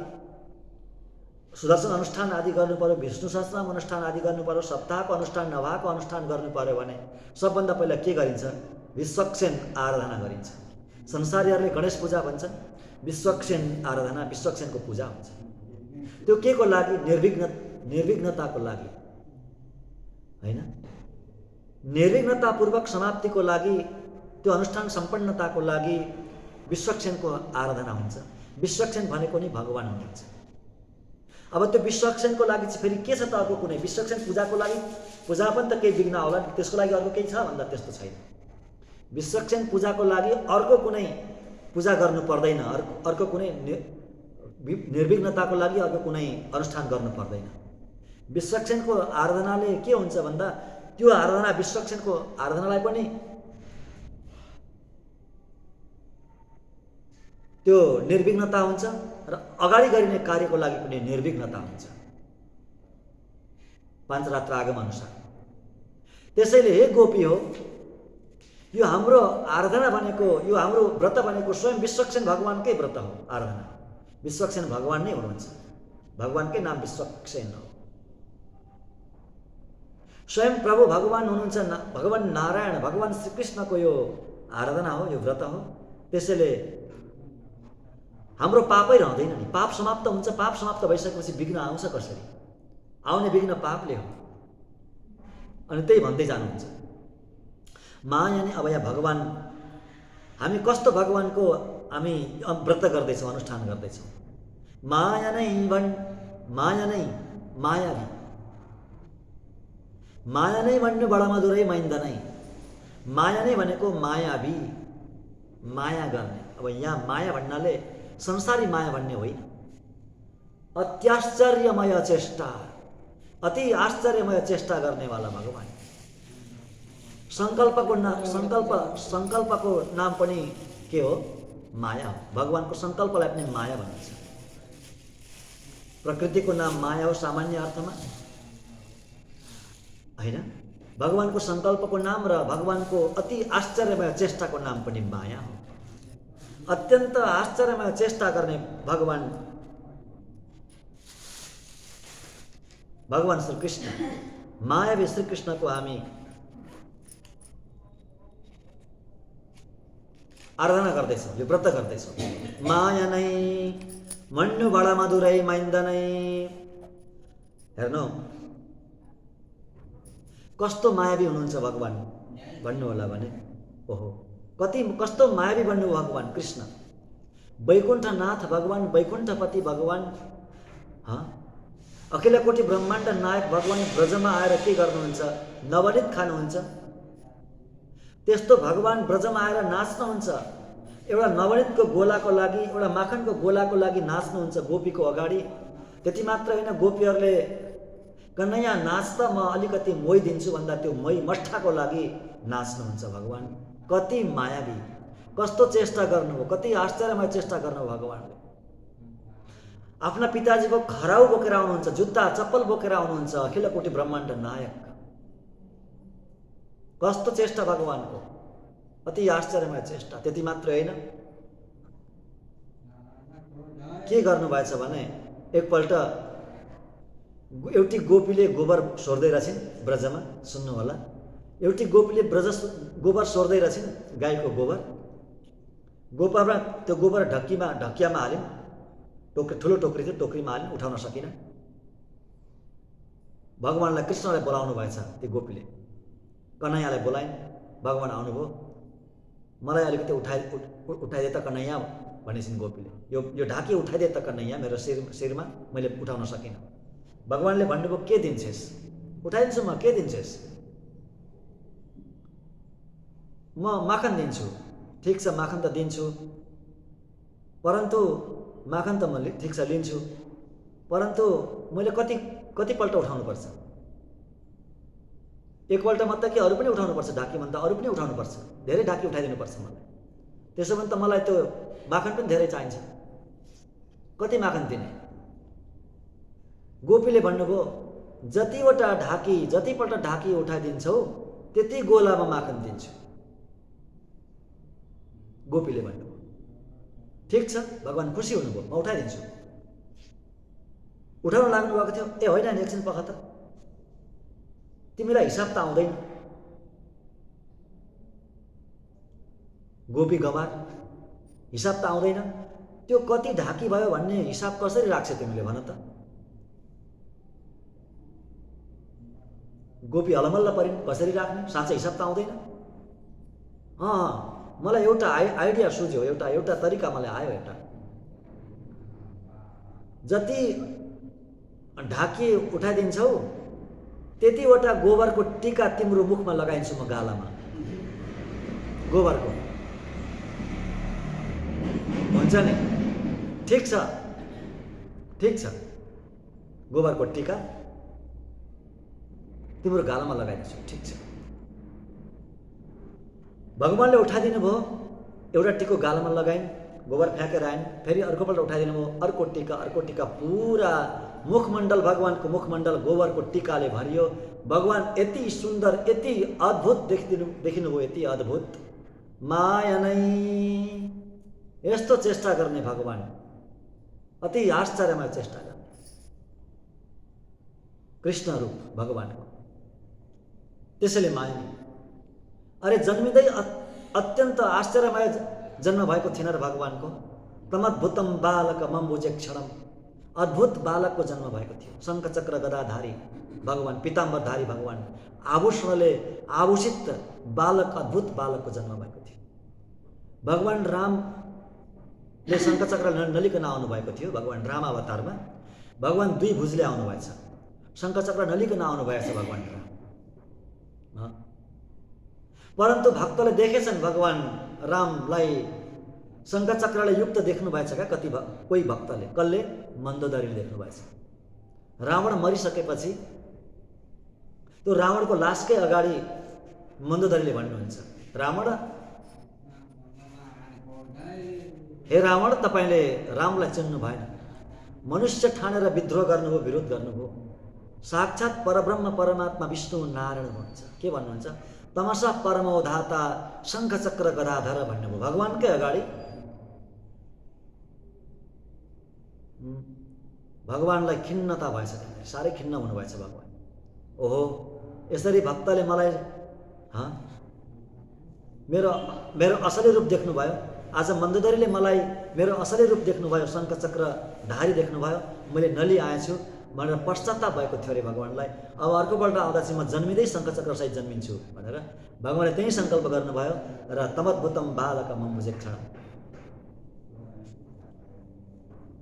सुदर्शन अनुष्ठान आदि गर्नु पर्यो, विष्णु सहस्रनाम अनुष्ठान आदि गर्नु पर्यो, सप्ताहको अनुष्ठान, नवहाको अनुष्ठान गर्नु पर्यो भने सबभन्दा पहिला के गरिन्छ? विश्वक्सेन आराधना गरिन्छ। संसारीहरूले गणेश पूजा भन्छन्, विश्वक्सेन आराधना, विश्वक्सेनको पूजा हुन्छ। त्यो के को लागि? निर्विघ्नताको लागि हैन, निर्विघ्नतापूर्वक समाप्तिको लागि, त्यो अनुष्ठान सम्पन्नताको लागि विश्वक्सेनको आराधना हुन्छ। विश्वक्सेन भनेको नि भगवान हुनुहुन्छ। अब त्यो विश्वक्सेनको लागि चाहिँ फेरि के छ त? अर्को कुनै विश्वक्सेन पूजाको लागि पूजा पनि त केही विघ्न होला, त्यसको लागि अर्को केही छ भन्दा त्यस्तो छैन। विश्वक्सेन पूजाको लागि अर्को कुनै पूजा गर्नु पर्दैन, अर्को कुनै निर्विघ्नताको लागि अर्को कुनै अनुष्ठान गर्नु पर्दैन। विश्वक्सेनको आराधनाले के हुन्छ भन्दा त्यो आराधना, विश्वक्सेनको आराधनालाई पनि त्यो निर्विघ्नता हुन्छ र अगाडि गरिने कार्यको लागि पनि निर्विघ्नता हुन्छ, पाञ्चरात्र आगम अनुसार। त्यसैले हे गोपी हो, यो हाम्रो आराधना भनेको, यो हाम्रो व्रत भनेको स्वयं विश्वक्सेन भगवानकै व्रत हो, आराधना। विश्वक्सेन भगवान नै हुनुहुन्छ, भगवानकै नाम विश्वक्सेन हो। स्वयं प्रभु भगवान हुनुहुन्छ, भगवान नारायण, भगवान श्रीकृष्णको यो आराधना हो, यो व्रत हो। त्यसैले हाम्रो पापै रहँदैन नि, पाप समाप्त हुन्छ। पाप समाप्त भइसकेपछि विघ्न आउँछ कसरी? आउने विघ्न पापले हो। अनि त्यही भन्दै जानुहुन्छ माया नि। अब यहाँ भगवान, हामी कस्तो भगवानको हामी व्रत गर्दैछौँ, अनुष्ठान गर्दैछौँ? माया नै माया नै मायावी, माया नै भन्नु बडा मधुरै मैन्द नै। माया नै भनेको मायावी, माया गर्ने। अब यहाँ माया भन्नाले संसारी माया भन्ने होइन, अत्याश्चर्यमय चेष्टा, अति आश्चर्यमय चेष्टा गर्नेवाला भगवान। सङ्कल्पको नाम पनि के हो? माया हो। भगवानको सङ्कल्पलाई पनि माया भनिन्छ। प्रकृतिको नाम माया हो सामान्य अर्थमा हैन। भगवानको सङ्कल्पको नाम र भगवानको अति आश्चर्यमय चेष्टाको नाम पनि माया हो। अत्यन्त आश्चर्यमय चेष्टा गर्ने भगवान श्रीकृष्ण, मायावी श्रीकृष्णको हामी आराधना गर्दैछौँ, यो व्रत गर्दैछौँ। माया नै मन्नु बडा मधुरै मैन्द नै। हेर्नु कस्तो मायावी हुनुहुन्छ भगवान भन्नु होला भने, ओहो कस्तो मायावी भन्नु भगवान कृष्ण, वैकुण्ठनाथ भगवान, वैकुण्ठपति भगवान, अखिल कोटि ब्रह्माण्ड नायक भगवान ब्रजमा आएर के गर्नुहुन्छ? नवनीत खानुहुन्छ। त्यस्तो भगवान ब्रजमा आएर नाच्नुहुन्छ। एउटा नवनीतको गोलाको लागि, एउटा माखनको गोलाको लागि नाच्नुहुन्छ गोपीको अगाडि। त्यति मात्र होइन, गोपीहरूले कन्हैया नाच्दा म अलिकति मोही दिन्छु भन्दा त्यो मोही मष्ठाको लागि नाच्नुहुन्छ भगवान। कति मायावी, कस्तो चेष्टा गर्नुभयो, कति आश्चर्यमय चेष्टा गर्नुभयो भगवानले। आफ्ना पिताजीको खराउ बोकेर आउनुहुन्छ, जुत्ता चप्पल बोकेर आउनुहुन्छ, अखिल कोटि ब्रह्माण्ड नायक। कस्तो चेष्टा भगवानको, अति आश्चर्यमय चेष्टा। त्यति मात्र होइन, के गर्नुभएछ भने एकपल्ट एउटी गोपीले गोबर सोर्दै रहेछिन् ब्रजमा। सुन्नु होला, एउटी गोपीले गोबर सोर्दै रहेछिन्, गाईको गोबर। गोबरमा त्यो गोबर ढकियामा हालिन्, ठुलो टोकरी थियो, टोकरीमा हालिन्, उठाउन सकिन। भगवानलाई, कृष्णलाई बोलाउनु भएछ त्यो गोपीले। कन्हैयालाई बोलाइन्, भगवान आउनुभयो। मलाई अलिकति उठाइदिए त कन्हैया भनेछिन् गोपीले। यो ढाकी उठाइदिए त कन्हैया, मेरो शिरमा मैले उठाउन सकिनँ। भगवानले भन्नुभयो के दिन्छेस्? उठाइदिन्छु म, के दिन्छेस्? म माखन दिन्छु। ठिक छ, माखन त दिन्छु, परन्तु माखन त मैले ठिक छ लिन्छु, परन्तु मैले कतिपल्ट उठाउनुपर्छ? एकपल्ट मात्र कि अरू पनि उठाउनुपर्छ? ढाकी भन्दा अरू पनि उठाउनुपर्छ, धेरै ढाकी उठाइदिनुपर्छ मलाई। त्यसो भने त मलाई त्यो माखन पनि धेरै चाहिन्छ। कति माखन दिने? गोपीले भन्नुभयो जतिपल्ट ढाकी उठाइदिन्छौ त्यति गोलामा माखन दिन्छु। गोपीले भन्नुभयो। ठिक छ, भगवान् खुसी हुनुभयो, म उठाइदिन्छु। उठाउन लाग्नु भएको थियो, ए होइन नि एकछिन पख त, तिमीलाई हिसाब त आउँदैन। गोपी गवार, हिसाब त आउँदैन, त्यो कति ढाकी भयो भन्ने हिसाब कसरी राख्छ तिमीले भन त? गोपी अलमल्ल परिन्, कसरी राख्ने, साँच्चै हिसाब त आउँदैन। मलाई एउटा आइडिया सुझ्यो, एउटा तरिका मलाई आयो। एउटा जति ढाकी उठाइदिन्छौ त्यतिवटा गोबरको टीका तिम्रो मुखमा लगाइन्छु म, गालामा गोबरको, हुन्छ नि? ठिक छ, गोबरको टीका तिम्रो गालामा लगाइदिन्छु। ठिक छ। भगवान्ले उठाइदिनु भयो, एउटा टिको गालामा लगाइन्, गोबर फ्याँकेर आइन्, फेरि अर्कोपल्ट उठाइदिनु भयो, अर्को टिका, पुरा मुखमण्डल, भगवान्को मुखमण्डल गोबरको टिकाले भरियो। भगवान् यति सुन्दर, यति अद्भुत देखिनुभयो, यति अद्भुत, माया नै यस्तो चेष्टा गर्ने भगवान्, अति आश्चर्यमय चेष्टा गर्ने कृष्ण रूप भगवान्को, त्यसैले माया नै। अरे जन्मिँदै अत्यन्त आश्चर्यमय जन्म भएको थिएन र भगवान्को? तमद्भुतम बालक मम्बुजे क्षणम, अद्भुत बालकको जन्म भएको थियो। शङ्खचक्र गदाधारी भगवान्, पीताम्बरधारी भगवान्, आभूषणले आभूषित बालक, अद्भुत बालकको जन्म भएको थियो। भगवान् रामले शङ्खचक्र नलिकन आउनुभएको थियो। भगवान् राम अवतारमा भगवान् दुई भुजले आउनुभएछ, शङ्खचक्र नलिकन आउनुभएछ भगवान् राम। परन्तु भक्तले देखेछन् भगवान् रामलाई शङ्खचक्रले युक्त देख्नु भएछ क्या? कोही भक्तले, कसले? मन्दोदरीले देख्नु भएछ। रावण मरिसकेपछि त्यो रावणको लासकै अगाडि मन्दोदरीले भन्नुहुन्छ, रावण, हे रावण, तपाईँले रामलाई चिन्नु भएन, मनुष्य ठानेर विद्रोह गर्नुभयो, विरोध गर्नुभयो। साक्षात् परब्रह्म परमात्मा विष्णु नारायण हुनुहुन्छ। के भन्नुहुन्छ? तमसा परमोधाता शङ्खचक्र गदाधर भन्नुभयो भगवान्कै अगाडि। भगवान्लाई खिन्नता भएछ, साह्रै खिन्न हुनुभएछ भगवान्। ओहो, यसरी भक्तले मलाई मेरो असली रूप देख्नुभयो, आज मन्दोदरीले मलाई मेरो असली रूप देख्नुभयो, शङ्खचक्र धारी देख्नुभयो, मैले नली आएछु भनेर पश्चाताप भएको थियो अरे भगवान्लाई। अब अर्कोपल्ट आउँदा चाहिँ म जन्मिँदै शङ्खचक्रसहित जन्मिन्छु भनेर भगवान्ले त्यही सङ्कल्प गर्नुभयो र तमद्भुतम बालक मम्बुजे क्षणम,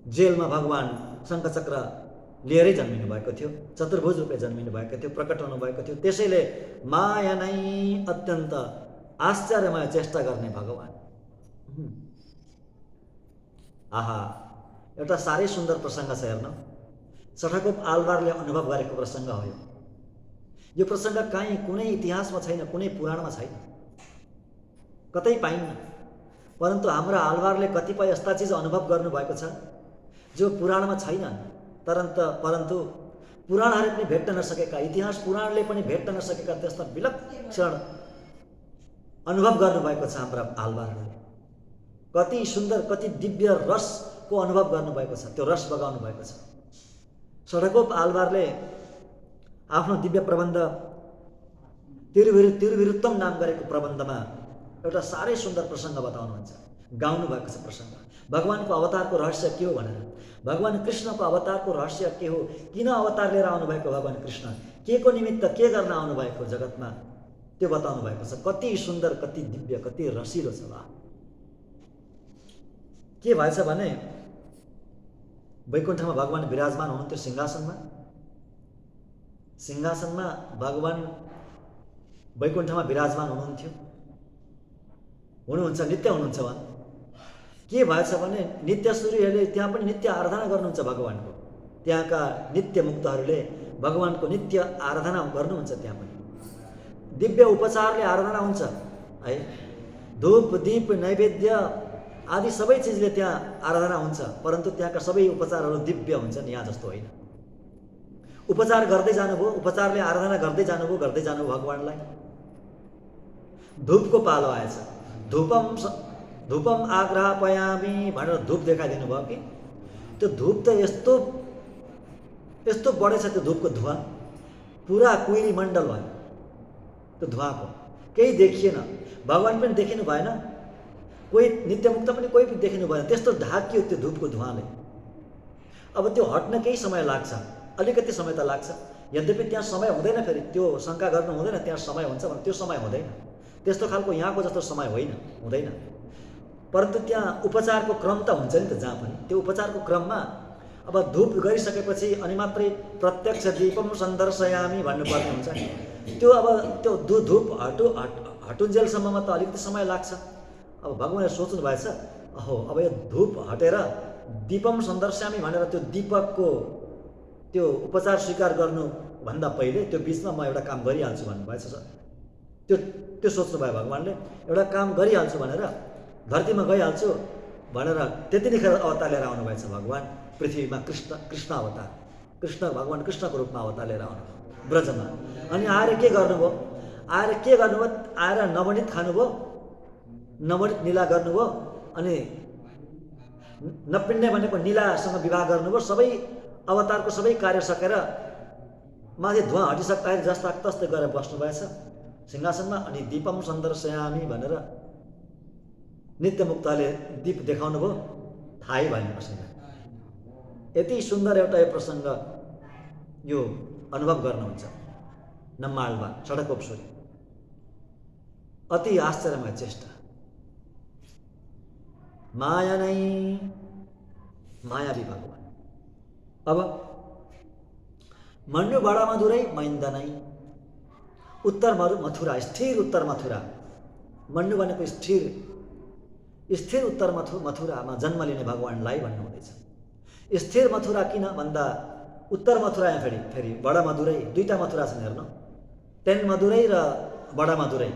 जेलमा भगवान् शङ्खचक्र लिएरै जन्मिनु भएको थियो, चतुर्भुज रूपले जन्मिनु भएको थियो, प्रकट हुनुभएको थियो। त्यसैले माया नै अत्यन्त आश्चर्यमय चेष्टा गर्ने भगवान्। आहा, एउटा साह्रै सुन्दर प्रसङ्ग छ हेर्न। चठकोप आलवारले अनुभव गरेको प्रसङ्ग हो यो प्रसङ्ग कहीँ कुनै इतिहासमा छैन, कुनै पुराणमा छैन, कतै पाइन्न। परन्तु हाम्रा आलवारले कतिपय यस्ता चिज अनुभव गर्नुभएको छ जो पुराणमा छैन। परन्तु पुराणहरूले पनि भेट्न नसकेका, इतिहास पुराणले पनि भेट्न नसकेका त्यस्ता विलक्षण अनुभव गर्नुभएको छ हाम्रा आलवारहरूले। कति सुन्दर, कति दिव्य रसको अनुभव गर्नुभएको छ, त्यो रस बगाउनु भएको छ। चठकोप आलवारले आफ्नो दिव्य प्रबन्ध तिरुविरुत्तम नाम गरेको प्रबन्धमा एउटा साह्रै सुन्दर प्रसङ्ग बताउनुहुन्छ, गाउनु भएको छ प्रसङ्ग। भगवान्को अवतारको रहस्य के हो भनेर, भगवान् कृष्णको अवतारको रहस्य के हो, किन अवतार लिएर आउनुभएको भगवान् कृष्ण, के को निमित्त के गर्न आउनुभएको जगतमा, त्यो बताउनु भएको छ। कति सुन्दर, कति दिव्य, कति रसिलो छ। वाह! के भएछ भने वैकुण्ठमा भगवान् विराजमान हुनुहुन्थ्यो सिंहासनमा भगवान् वैकुण्ठमा विराजमान हुनुहुन्छ, नित्य हुनुहुन्छ उहाँ। के भएछ भने नित्यसूरीहरूले त्यहाँ पनि नित्य आराधना गर्नुहुन्छ भगवान्को, त्यहाँका नित्य मुक्तहरूले भगवान्को नित्य आराधना गर्नुहुन्छ। त्यहाँ पनि दिव्य उपचारले आराधना हुन्छ है, धूप दीप नैवेद्य आदि सबै चिजले त्यहाँ आराधना हुन्छ। परन्तु त्यहाँका सबै उपचारहरू दिव्य हुन्छन्, यहाँ जस्तो होइन। उपचार गर्दै जानुभयो, उपचारले आराधना गर्दै जानुभयो भगवान्लाई। धूपको पालो आएछ, धूपम आग्रापयामी भनेर धूप देखाइदिनु भयो कि त्यो धूप त यस्तो यस्तो बढेछ त्यो धूपको धुवा, पुरा कुइरी मण्डल भयो त्यो धुवाको, केही देखिएन, भगवान पनि देखिनु भएन, कोही नित्यमुक्त पनि कोही पनि देखिनु भएन, त्यस्तो ढाकियो त्यो धूपको धुवाले। अब त्यो हट्न केही समय लाग्छ, अलिकति समय त लाग्छ, यद्यपि त्यहाँ समय हुँदैन, फेरि त्यो शङ्का गर्नु हुँदैन त्यहाँ समय हुन्छ भने, त्यो समय हुँदैन, त्यस्तो खालको यहाँको जस्तो समय हुँदैन। परन्तु त्यहाँ उपचारको क्रम त हुन्छ नि त, जहाँ पनि त्यो उपचारको क्रममा अब धूप गरिसकेपछि अनि मात्रै प्रत्यक्ष दीपम सन्दर्शयामी भन्नुपर्ने हुन्छ नि। त्यो अब त्यो धूप हटुन्जेलसम्ममा त अलिकति समय लाग्छ। अब भगवानले सोच्नु भएछ, अहो अब यो धूप हटेर दीपम सन्दर्शयामी भनेर त्यो दीपकको त्यो उपचार स्वीकार गर्नुभन्दा पहिले त्यो बिचमा म एउटा काम गरिहाल्छु भन्नुभएछ सर। त्यो सोच्नु भयो भगवानले, एउटा काम गरिहाल्छु भनेर धरतीमा गइहाल्छु भनेर त्यतिखेर अवतार लिएर आउनुभएछ भगवान पृथ्वीमा। कृष्ण अवतार, भगवान कृष्णको रूपमा अवतार लिएर आउनुभयो ब्रजमा। अनि आएर के गर्नुभयो, आएर नवनीत खानुभयो, नवनीत नीला गर्नुभयो, अनि नपिण्डे भनेको नीलासँग विवाह गर्नुभयो। सबै अवतारको सबै कार्य सकेर माथि धुवा हटिसक्दाखेरि जस्ता तस्तै गरेर बस्नुभएछ सिंहासनमा। अनि दीपम सन्दर्शयामी भनेर नित्यमुक्तले दीप देखाउनु भयो, थाहै भएन कसैलाई। यति सुन्दर एउटा यो प्रसङ्ग यो अनुभव गर्नुहुन्छ नम्माळवा षडकोपसुरी। अति आश्चर्यमय चेष्टा, माया नै मायावी भगवान। अब मन्नु बडा मधुरै मैन्दा नै, उत्तर मथुरा, स्थिर उत्तर मथुरा। मन्नु भनेको स्थिर उत्तर मथुरामा जन्म लिने भगवानलाई भन्नुहुँदैछ। स्थिर मथुरा किन भन्दा उत्तर मथुरा, यहाँ फेरि बडा मधुरै, दुईटा मथुरा छन् हेर्नु, तेन मधुरै र बडा मधुरै।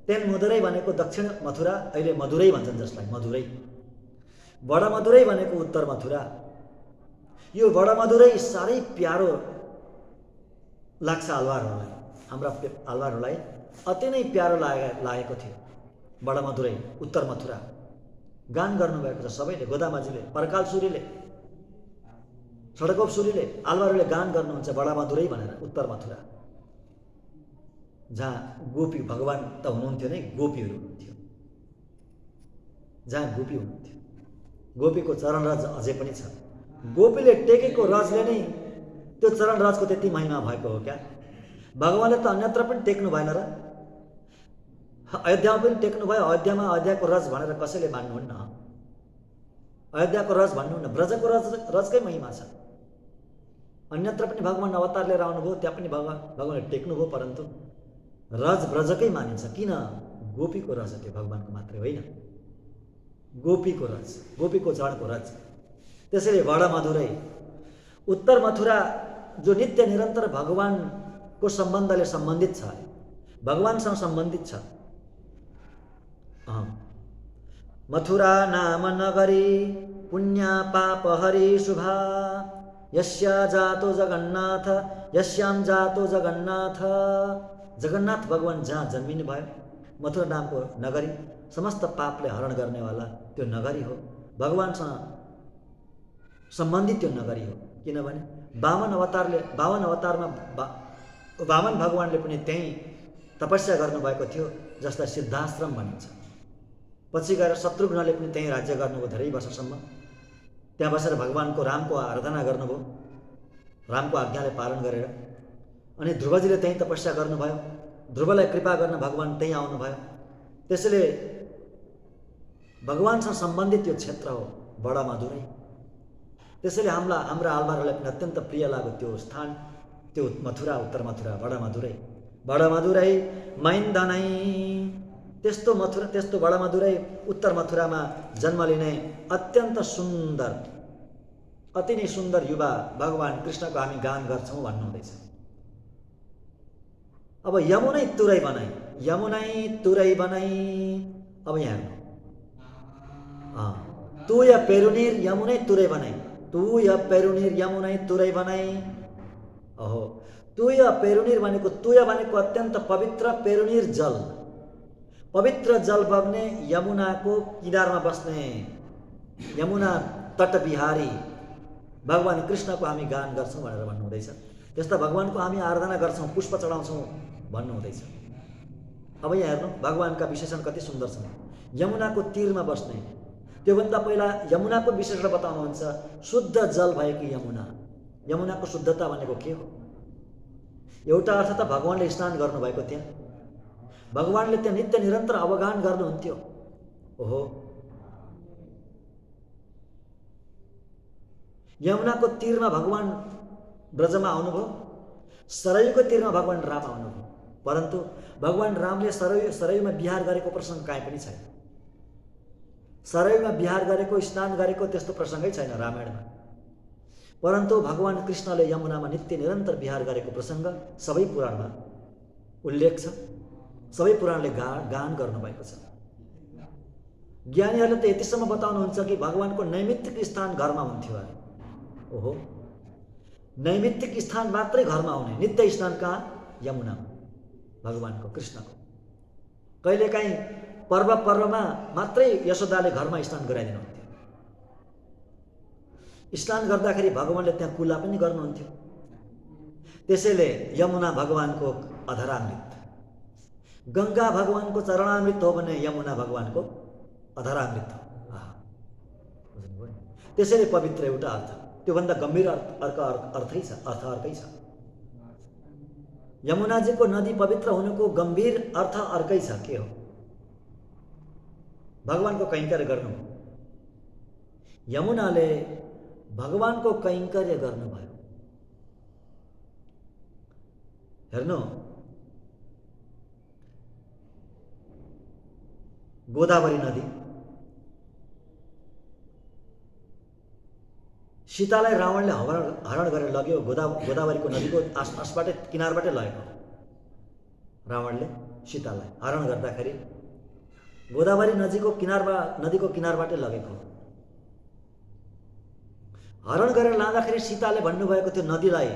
तेन मधुरै भनेको दक्षिण मथुरा, अहिले मधुरै भन्छन् जसलाई, मधुरै। बडा मधुरै भनेको उत्तर मथुरा। यो बडा मधुरै साह्रै प्यारो लाग्छ आलवारहरूलाई, हाम्रा आलवारहरूलाई अति नै प्यारो लागेको थियो बडा मधुरै, उत्तर मथुरा। गान गर्नुभएको छ सबैले, गोदामाजीले, परकालसुरीले, षडकोपसुरीले, आलवारहरूले गान गर्नुहुन्छ बडा मधुरै भनेर, उत्तर मथुरा, जहाँ गोपी भगवान त हुनुहुन्थ्यो नै, गोपीहरू हुनुहुन्थ्यो, जहाँ गोपी हुनुहुन्थ्यो। गोपीको चरणरज अझै पनि छ। गोपीले टेकेको रजले नै त्यो चरणरजको त्यति महिमा भएको हो क्या। भगवानले त अन्यत्र पनि टेक्नु भएन र, अयोध्यामा पनि टेक्नु भयो। अयोध्याको रज भनेर कसैले मान्नुहुन्न, अयोध्याको रज भन्नुहुन्न, ब्रजको रजकै महिमा छ। अन्यत्र पनि भगवान अवतार लिएर आउनुभयो, त्यहाँ पनि भगवानले टेक्नुभयो, परन्तु रज ब्रजकै मानिन्छ। किन? गोपीको रज त्यो भगवानको मात्रै होइन, गोपीको रज, गोपीको चरणको रज। त्यसैले बडा मधुरै, उत्तर मथुरा जो नित्य निरन्तर भगवानको सम्बन्धले सम्बन्धित छ, भगवानसँग सम्बन्धित छ। मथुरा नाम नगरी पुण्या पाप हरि शुभा, यस्यां जातो जगन्नाथ। जगन्नाथ भगवान जहाँ जन्मिनु भयो, मथुरा नामको नगरी, समस्त पापले हरण गर्नेवाला त्यो नगरी हो, भगवानसँग सम्बन्धित त्यो नगरी हो। किनभने वामन अवतारमा वामन भगवानले पनि त्यहीँ तपस्या गर्नुभएको थियो, जसलाई सिद्धाश्रम भनिन्छ। पछि गएर शत्रुघ्नले पनि त्यहीँ राज्य गर्नुभयो धेरै वर्षसम्म, त्यहाँ बसेर भगवानको रामको आराधना गर्नुभयो, रामको आज्ञाले पालन गरेर। अनि ध्रुवजीले त्यहीँ तपस्या गर्नुभयो, ध्रुवलाई कृपा गर्न भगवान त्यहीँ आउनुभयो। त्यसैले भगवानसँग सम्बन्धित यो क्षेत्र हो बडा मधुरै। त्यसैले हाम्रा आलवारहरूलाई पनि अत्यन्त प्रिय लाग्यो त्यो स्थान, त्यो मथुरा, उत्तर मथुरा, बडा मधुरै मैन्दा नै। त्यस्तो बडा मधुरै उत्तर मथुरामा जन्म लिने अत्यन्त सुन्दर, अति नै सुन्दर युवा भगवान कृष्णको हामी गान गर्छौँ भन्नुहुँदैछ। अब यमुनै तुरै बनाई, अब यहाँ तुय पेरुनीर यमुनै तुरै बनाई, तुरै बनाई। ओहो, तुय पेरुनीर भनेको, तुय भनेको अत्यन्त पवित्र, पेरुनीर जल, पवित्र जल बग्ने यमुनाको किनारमा बस्ने यमुना तटविहारी भगवान कृष्णको हामी गान गर्छौँ भनेर भन्नुहुँदैछ। त्यस्ता भगवानको हामी आराधना गर्छौँ, पुष्प चढाउँछौँ भन्नुहुँदैछ। अब यहाँ हेर्नु भगवानका विशेषण कति सुन्दर छन्। यमुनाको तीरमा बस्ने, त्योभन्दा पहिला यमुनाको विशेषण बताउनुहुन्छ, शुद्ध जल भएकी यमुना। यमुनाको शुद्धता भनेको के हो? एउटा अर्थ त भगवानले स्नान गर्नुभएको त्यहाँ, भगवानले त्यहाँ नित्य निरन्तर अवगान गर्नुहुन्थ्यो। ओहो, यमुनाको तीरमा भगवान ब्रजमा आउनुभयो, सरयुको तीरमा भगवान राम आउनुभयो, परन्तु भगवान रामले सरयुमा विहार गरेको प्रसङ्ग कहीँ पनि छैन। सरयुमा विहार गरेको, स्नान गरेको त्यस्तो प्रसङ्गै छैन रामायणमा। परन्तु भगवान कृष्णले यमुनामा नित्य निरन्तर विहार गरेको प्रसङ्ग सबै पुराणमा उल्लेख छ, सबै पुराणले गान गर्नुभएको छ। ज्ञानीहरूले त यतिसम्म बताउनुहुन्छ कि भगवानको नैमित्तिक स्थान घरमा हुन्थ्यो अरे। ओहो, नैमित्तिक स्थान मात्रै घरमा आउने, नित्य स्नान कहाँ? यमुनामा भगवानको कृष्णको। कहिलेकाहीँ पर्वमा मात्रै यशोदाले घरमा स्नान गराइदिनुहुन्थ्यो। स्नान गर्दाखेरि भगवानले त्यहाँ कुल्ला पनि गर्नुहुन्थ्यो। त्यसैले यमुना भगवानको अधरामृत, गङ्गा भगवानको चरणामृत हो भने यमुना भगवानको अधरामृत हो। बुझ्नुभयो? त्यसैले पवित्र एउटा अर्थ, त्योभन्दा गम्भीर अर्थै छ, अर्थ अर्कै छ। यमुनाजीको नदी पवित्र हुनुको गम्भीर अर्थ अर्कै छ। के हो? भगवानको कैङ्कर्य गर्नु। यमुनाले भगवानको कैङ्कर्य गर्नुभयो। हेर्नु, गोदावरी नदी सीतालाई रावणले हरण गरेर लग्यो। गोदावरीको नदीको आसपासबाटै, किनारबाटै लगेको रावणले सीतालाई हरण गर्दाखेरि गोदावरी नदीको किनारबाटै लगेको। हरण गरेर लाँदाखेरि सीताले भन्नुभएको थियो नदीलाई,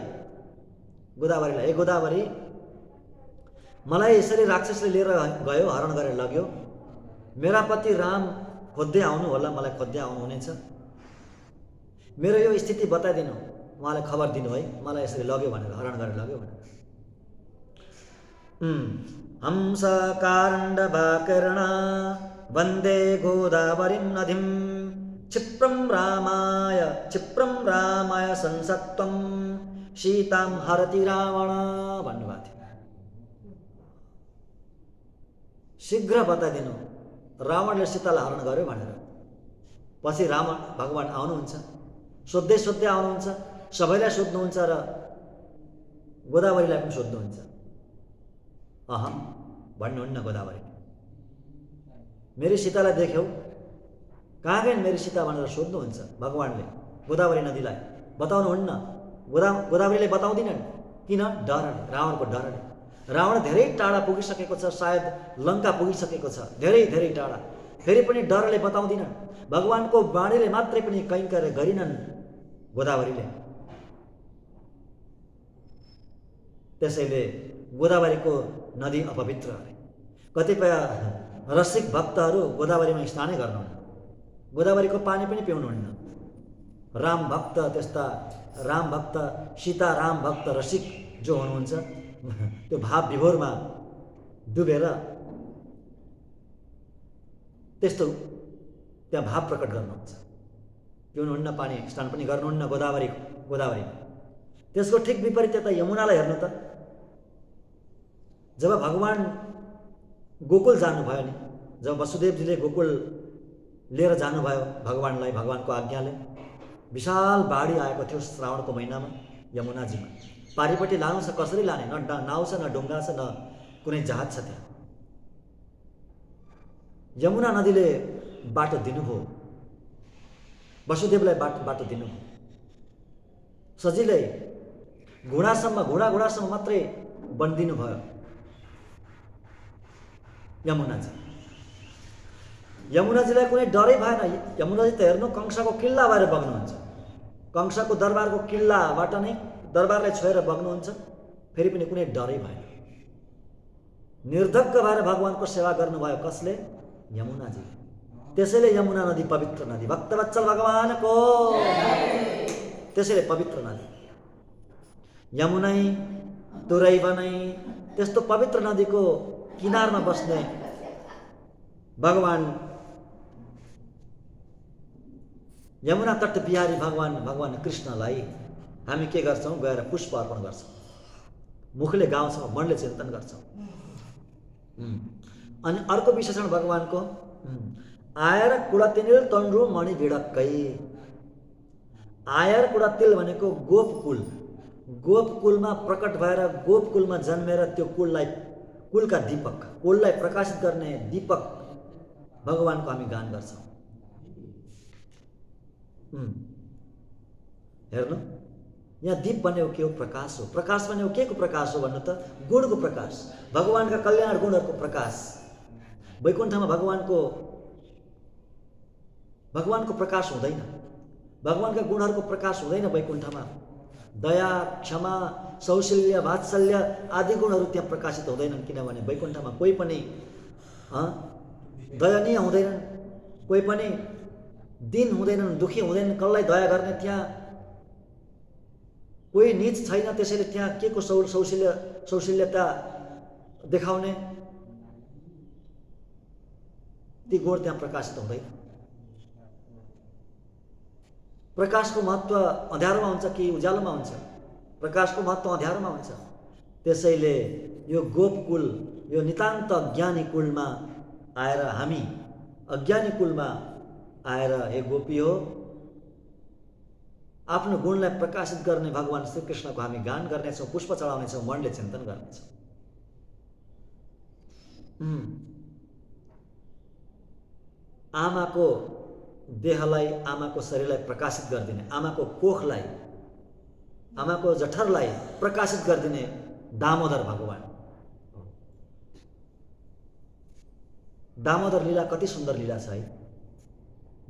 गोदावरीलाई, ए गोदावरी, मलाई यसरी राक्षसले लिएर गयो, हरण गरेर लग्यो, मेरा पति राम खोज्दै आउनु होला, मलाई खोज्दै आउनुहुनेछ, मेरो यो स्थिति बताइदिनु, उहाँलाई खबर दिनु है, मलाई यसरी लग्यो भनेर, हरण गरेर लग्यो भनेर। हंस कारण्डवाकर्णा वन्दे गोदावरीं नदीं क्षिप्रं रामाय संसत्वं सीतां हरति रावण भन्नुभएको थियो। शीघ्र बताइदिनु रावणले सीतालाई हरण गर्यो भनेर। पछि रावण भगवान आउनुहुन्छ, सोध्दै सोध्दै आउनुहुन्छ, सबैलाई सोध्नुहुन्छ र गोदावरीलाई पनि सोध्नुहुन्छ। भन्नुहुन्न गोदावरी, मेरी सीतालाई देख्यौ, कहाँ गइन् मेरी सीता भनेर सोध्नुहुन्छ भगवानले गोदावरी नदीलाई। बताउनुहुन्न, गोदावरीले बताउँदिनन्। किन? डरले, रावणको डरले। रावण धेरै टाढा पुगिसकेको छ, सायद लङ्का पुगिसकेको छ, धेरै धेरै टाढा, फेरि पनि डरले बताउँदिनन्। भगवानको वाणीले मात्रै पनि कैङ्कर्य गरिनन् गोदावरीले। त्यसैले गोदावरीको नदी अपवित्र अरे। कतिपय रसिक भक्तहरू गोदावरीमा स्नानै गर्नुहुन्न, गोदावरीको पानी पनि पिउनुहुन्न। राम भक्त, त्यस्ता राम भक्त, सीता राम भक्त रसिक जो हुनुहुन्छ, त्यो भाव विभोरमा डुबेर त्यस्तो त्यहाँ भाव प्रकट गर्नुहुन्छ, पिउनुहुन्न पानी, स्नान पनि गर्नुहुन्न गोदावरीमा। त्यसको ठिक विपरीत यता यमुनालाई हेर्नु त। जब भगवान गोकुल जानुभयो नि, जब वसुदेवजीले गोकुल लिएर जानुभयो भगवानलाई, भगवानको आज्ञाले, विशाल बाढी आएको थियो श्रावणको महिनामा यमुनाजीमा। पारिपट्टि लानु छ, कसरी लाने? न नाउ छ, न ढुङ्गा छ, न कुनै जहाज छ त्यहाँ। यमुना नदीले बाटो दिनुभयो, वसुदेवलाई बाटो दिनुभयो सजिलै। घोडासम्म मात्रै बन्दिनु भयो यमुनाजीलाई कुनै डरै भएन। यमुनाजी त हेर्नु कंसको किल्ला भएर बग्नुहुन्छ, कंसको दरबारको किल्लाबाट नै दरबारलाई छोएर बग्नुहुन्छ, फेरि पनि कुनै डरै भएन। निर्धक्क भएर भगवानको सेवा गर्नुभयो। कसले? यमुनाजी। त्यसैले यमुना नदी पवित्र नदी। भक्तवत्सल भगवानको त्यसैले पवित्र नदी। यमुनै तुरै बनै त्यस्तो पवित्र नदीको किनारमा बस्ने भगवान यमुना तट बिहारी भगवान कृष्णलाई हामी के गर्छौँ? गएर पुष्प अर्पण गर्छौँ, मुखले गाउँछौँ, मनले चिन्तन गर्छौँ। अनि अर्को विशेषण भगवानको आयर कुडतिनिल तन्डु मणि बिडक्कै। आयर कुडतिल भनेको गोपकुल। गोपकुलमा प्रकट भएर गोपकुलमा जन्मेर त्यो कुलका दीपक, कुललाई प्रकाशित गर्ने दीपक भगवानको हामी गान गर्छौँ। हेर्नु, यहाँ दीप भनेको के हो? प्रकाश हो। प्रकाश भनेको के को प्रकाश हो भन्नु त? गुणको प्रकाश, भगवानका कल्याण गुणहरूको प्रकाश। वैकुण्ठमा भगवानको प्रकाश हुँदैन, भगवानका गुणहरूको प्रकाश हुँदैन वैकुण्ठमा। दया, क्षमा, सौशील्य, वात्सल्य आदि गुणहरू त्यहाँ प्रकाशित हुँदैनन्। किनभने वैकुण्ठमा कोही पनि दयनीय हुँदैनन्, कोही पनि दीन हुँदैनन्, दुखी हुँदैनन्, कसलाई दया गर्ने त्यहाँ कोही नीच छैन। त्यसैले त्यहाँ के को सौशील्यता देखाउने ती गुण त्यहाँ प्रकाशित हुँदैन। प्रकाशको महत्त्व अँध्यारोमा हुन्छ कि उज्यालोमा हुन्छ? प्रकाशको महत्त्व अँध्यारोमा हुन्छ। त्यसैले यो गोपकुल, यो नितान्त अज्ञानी कुलमा आएर हामी अज्ञानी कुलमा आएर हे गोपी हो, आफ्नो गुणलाई प्रकाशित गर्ने भगवान श्रीकृष्णको हामी गान गर्नेछौँ, पुष्प चढाउनेछौँ, मनले चिन्तन गर्नेछौँ। आमाको देहलाई, आमाको शरीरलाई प्रकाशित गरिदिने, आमाको कोखलाई, आमाको जठरलाई प्रकाशित गरिदिने दामोदर भगवान। दामोदर लीला कति सुन्दर लीला छ है।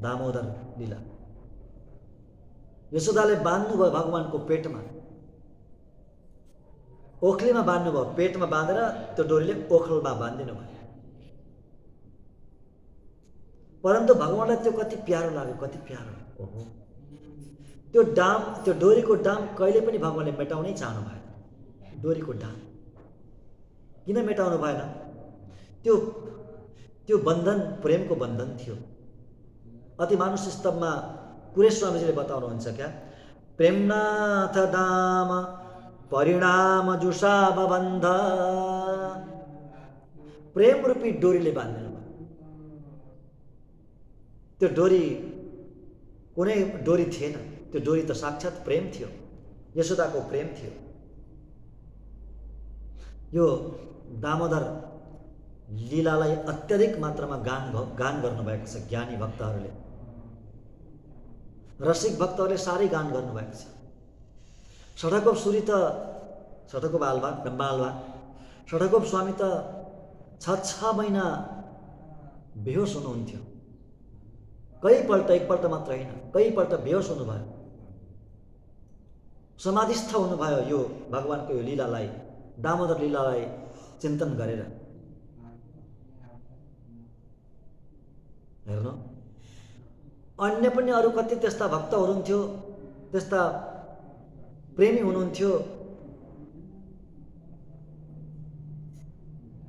दामोदर लीला यशोदाले बाँध्नुभयो भगवानको पेटमा, ओखलीमा बाँध्नुभयो, पेटमा बाँधेर त्यो डोरीले ओखलमा बाँधिदिनु भयो। परन्तु भगवानलाई त्यो कति प्यारो लाग्यो, कति प्यारो। ओहो, त्यो डोरीको डाम कहिले पनि भगवानले मेटाउनै चाहनु भएन। डोरीको डाम किन मेटाउनु भएन? त्यो बन्धन प्रेमको बन्धन थियो। अति मानुष स्तवमा पुरै स्वामीजीले बताउनुहुन्छ क्या, प्रेमनाथ दाम परिणाम जुषाव बन्ध। प्रेम रूपी डोरीले बाँधिनु भयो। त्यो डोरी कुनै डोरी थिएन, त्यो डोरी त साक्षात प्रेम थियो, यशोदाको प्रेम थियो। यो दामोदर लीलालाई अत्यधिक मात्रामा गान गर्नुभएको छ ज्ञानी भक्तहरूले, रसिक भक्तहरूले साह्रै गान गर्नुभएको छ। षठकोप सुरी त षठकोप आल्वा ब्रह्माल्वा षठकोप स्वामी त 6 महिना बेहोस हुनुहुन्थ्यो। एकपल्ट मात्र होइन, कईपल्ट बेहोस हुनुभयो, समाधिस्थ हुनुभयो यो भगवानको यो लीलालाई, दामोदर लीलालाई चिन्तन गरेर। हेर्नु, अन्य पनि अरू कति त्यस्ता भक्त हुनुहुन्थ्यो, त्यस्ता प्रेमी हुनुहुन्थ्यो,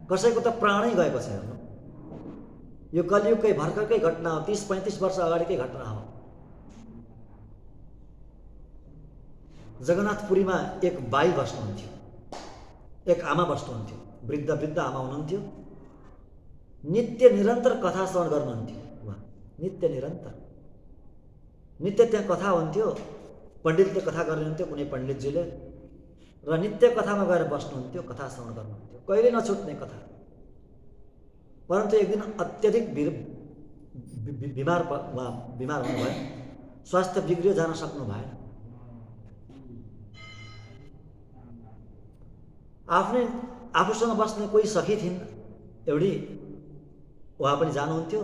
कसैको त प्राणै गएको छ। हेर्नु, यो कलियुगकै भर्खरकै घटना हो, 30-35 वर्ष अगाडिकै घटना हो। जगन्नाथपुरीमा एक बाई बस्नुहुन्थ्यो, एक आमा बस्नुहुन्थ्यो, वृद्ध आमा हुनुहुन्थ्यो। नित्य निरन्तर कथा श्रवण गर्नुहुन्थ्यो उहाँ, नित्य त्यहाँ कथा हुन्थ्यो। पण्डितले कथा गर्नुहुन्थ्यो, कुनै पण्डितजीले, र नित्य कथामा गएर बस्नुहुन्थ्यो, कथा श्रवण गर्नुहुन्थ्यो, कहिले नछुट्ने कथा। परन्तु एक दिन अत्यधिक बिमार हुनुभयो, स्वास्थ्य बिग्रियो, जान सक्नु भएन। आफूसँग बस्ने कोही सखी थिइन् एउटी, उहाँ पनि जानुहुन्थ्यो,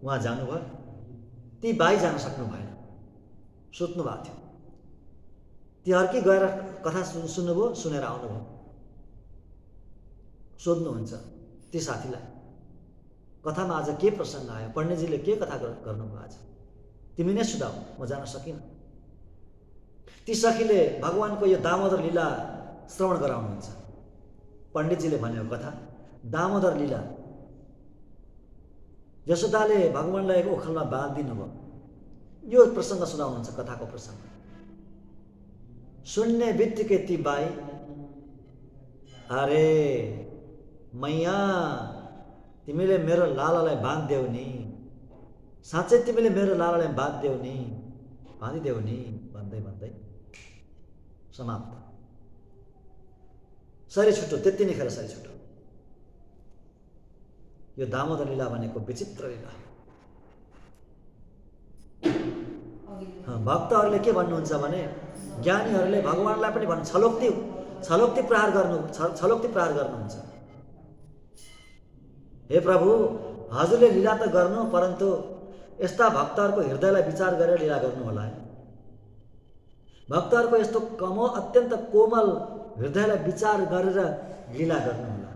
उहाँ जानुभयो। ती बाई जान सक्नु भएन, सुत्नु भएको थियो। ती अर्कै गएर कथा सुन्नुभयो, सुनेर आउनुभयो। सोध्नुहुन्छ, ती साथीलाई कथामा आज के प्रसङ्ग आयो, पण्डितजीले के कथा गर्नुभयो आज, तिमी नै सुधाऊ, म जान सकिनँ। ती सखीले भगवानको यो दामोदर लीला श्रवण गराउनुहुन्छ। पण्डितजीले भनेको कथा दामोदर लीला। यशोदाले भगवानलाई एक ओखलमा बाँधिदिनु भयो, यो प्रसङ्ग सुनाउनुहुन्छ, कथाको प्रसङ्ग। सुन्ने बित्तिकै ती बाई, अरे मैया तिमीले मेरो लालालाई बाँधिदेऊ नि, साँच्चै तिमीले मेरो लालालाई बाँधिदेऊ नि, बाँधिदेऊ नि भन्दै भन्दै समाप्त। सरी छुट्यो, त्यति नै खेर सरी छुट्यो। यो दामोदर लीला भनेको विचित्र लीला। भक्तहरूले के भन्नुहुन्छ भने ज्ञानीहरूले भगवानलाई पनि भन्नु छलोक्ति प्रहार गर्नुहुन्छ। हे प्रभु, हजुरले लीला त गर्नु, परन्तु यस्ता भक्तहरूको हृदयलाई विचार गरेर लीला गर्नु होला है। भक्तहरूको यस्तो अत्यन्त कोमल हृदयलाई विचार गरेर लीला गर्नु होला।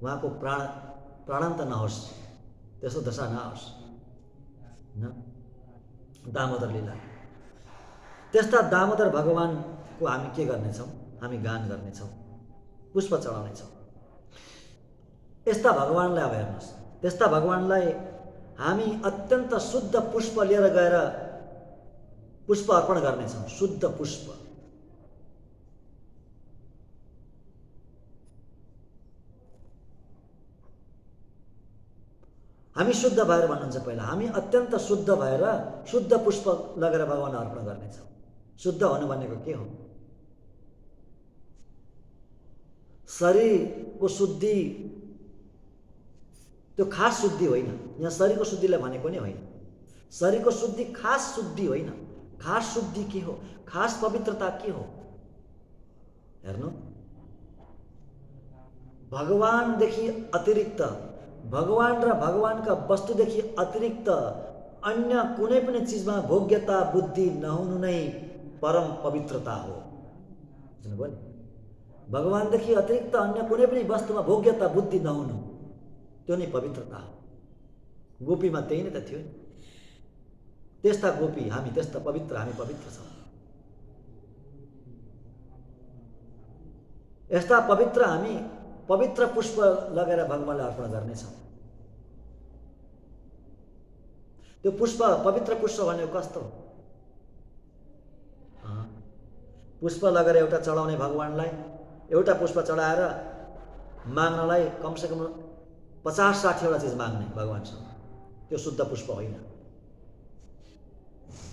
उहाँको प्राणान्त नहोस्, त्यसो दशा नहोस् न। दामोदर लीला, त्यस्ता दामोदर भगवानको हामी के गर्नेछौँ? हामी गान गर्नेछौँ, पुष्प चढाउनेछौँ। यस्ता भगवानलाई अब हेर्नुहोस्, त्यस्ता भगवानलाई हामी अत्यन्त शुद्ध पुष्प लिएर गएर पुष्प अर्पण गर्नेछौँ। शुद्ध पुष्प। हामी शुद्ध भएर भन्नुहुन्छ पहिला, हामी अत्यन्त शुद्ध भएर शुद्ध पुष्प लगेर भगवानलाई अर्पण गर्नेछौँ। शुद्ध हुनु भनेको के हो? शरीरको शुद्धि, त्यो खास शुद्धि होइन। यहाँ शरीरको शुद्धिलाई भनेको नै होइन। शरीरको शुद्धि खास शुद्धि होइन। खास शुद्धि के हो? खास पवित्रता के हो? हेर्नु, भगवानदेखि अतिरिक्त, भगवान र भगवानका वस्तुदेखि अतिरिक्त अन्य कुनै पनि चिजमा भोग्यता बुद्धि नहुनु नै परम पवित्रता हो। बुझ्नुभयो नि? भगवानदेखि अतिरिक्त अन्य कुनै पनि वस्तुमा भोग्यता बुद्धि नहुनु, त्यो नै पवित्रता हो। गोपीमा त्यही नै त थियो। त्यस्ता गोपी हामी, त्यस्ता पवित्र हामी पवित्र छौँ। यस्ता पवित्र हामी पवित्र पुष्प लगेर भगवानलाई अर्पण गर्नेछौँ। त्यो पुष्प, पवित्र पुष्प भनेको कस्तो हो? पुष्प लगेर एउटा चढाउने भगवानलाई, एउटा पुष्प चढाएर माग्नलाई कमसेकम 50-60वटा चिज माग्ने भगवानसँग, त्यो शुद्ध पुष्प होइन।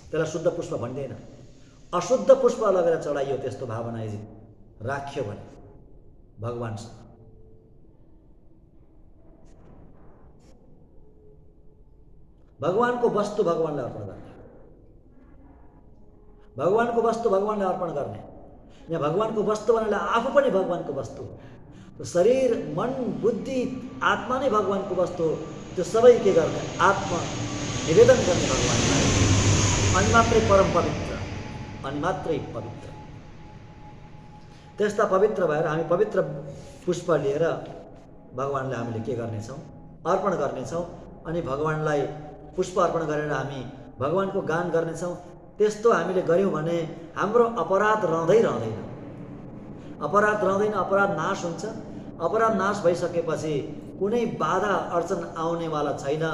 त्यसलाई शुद्ध पुष्प भनिँदैन। अशुद्ध पुष्प लगेर चढाइयो, त्यस्तो भावना यदि राख्यो भने भगवानसँग, भगवानको वस्तु भगवानलाई अर्पण गर्ने, भगवानको वस्तु भगवानलाई अर्पण गर्ने। यहाँ भगवानको वस्तु भन्नाले आफू पनि भगवानको वस्तु हो। शरीर, मन, बुद्धि, आत्मा नै भगवानको वस्तु हो। त्यो सबै के गर्ने? आत्मा निवेदन गर्ने भगवानलाई। अनि मात्रै परम पवित्र, अनि मात्रै पवित्र। त्यस्ता पवित्र भएर हामी पवित्र पुष्प लिएर भगवानलाई हामीले के गर्नेछौँ? अर्पण गर्नेछौँ। अनि भगवानलाई पुष्प अर्पण गरेर हामी भगवानको गान गर्नेछौँ। त्यस्तो हामीले गऱ्यौँ भने हाम्रो अपराध रहँदैन। अपराध रहँदैन, अपराध नाश हुन्छ। अपराध नाश भइसकेपछि कुनै बाधा अडचन आउनेवाला छैन।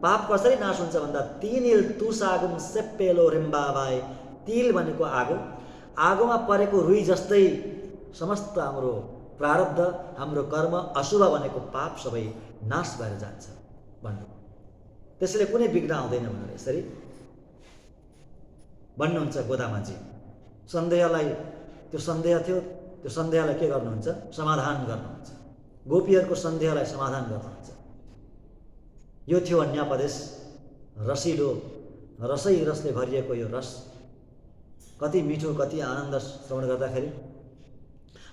पाप कसरी नाश हुन्छ भन्दा तिल तुसागुम सेप्पेलो रेम्बाबाई। तिल भनेको आगो, आगोमा परेको रुई जस्तै समस्त हाम्रो प्रारब्ध, हाम्रो कर्म, अशुभ भनेको पाप सबै नाश भएर जान्छ भन्नु। त्यसैले कुनै विघ्न आउँदैन भनेर यसरी भन्नुहुन्छ गोदामाजी। सन्देहलाई, त्यो सन्देह थियो, त्यो सन्देहलाई के गर्नुहुन्छ? समाधान गर्नुहुन्छ। गोपीहरूको सन्देहलाई समाधान गर्नुहुन्छ। यो थियो अन्यापदेश, रसिलो, रसै रसले भरिएको यो रस। कति मिठो, कति आनन्द श्रवण गर्दाखेरि।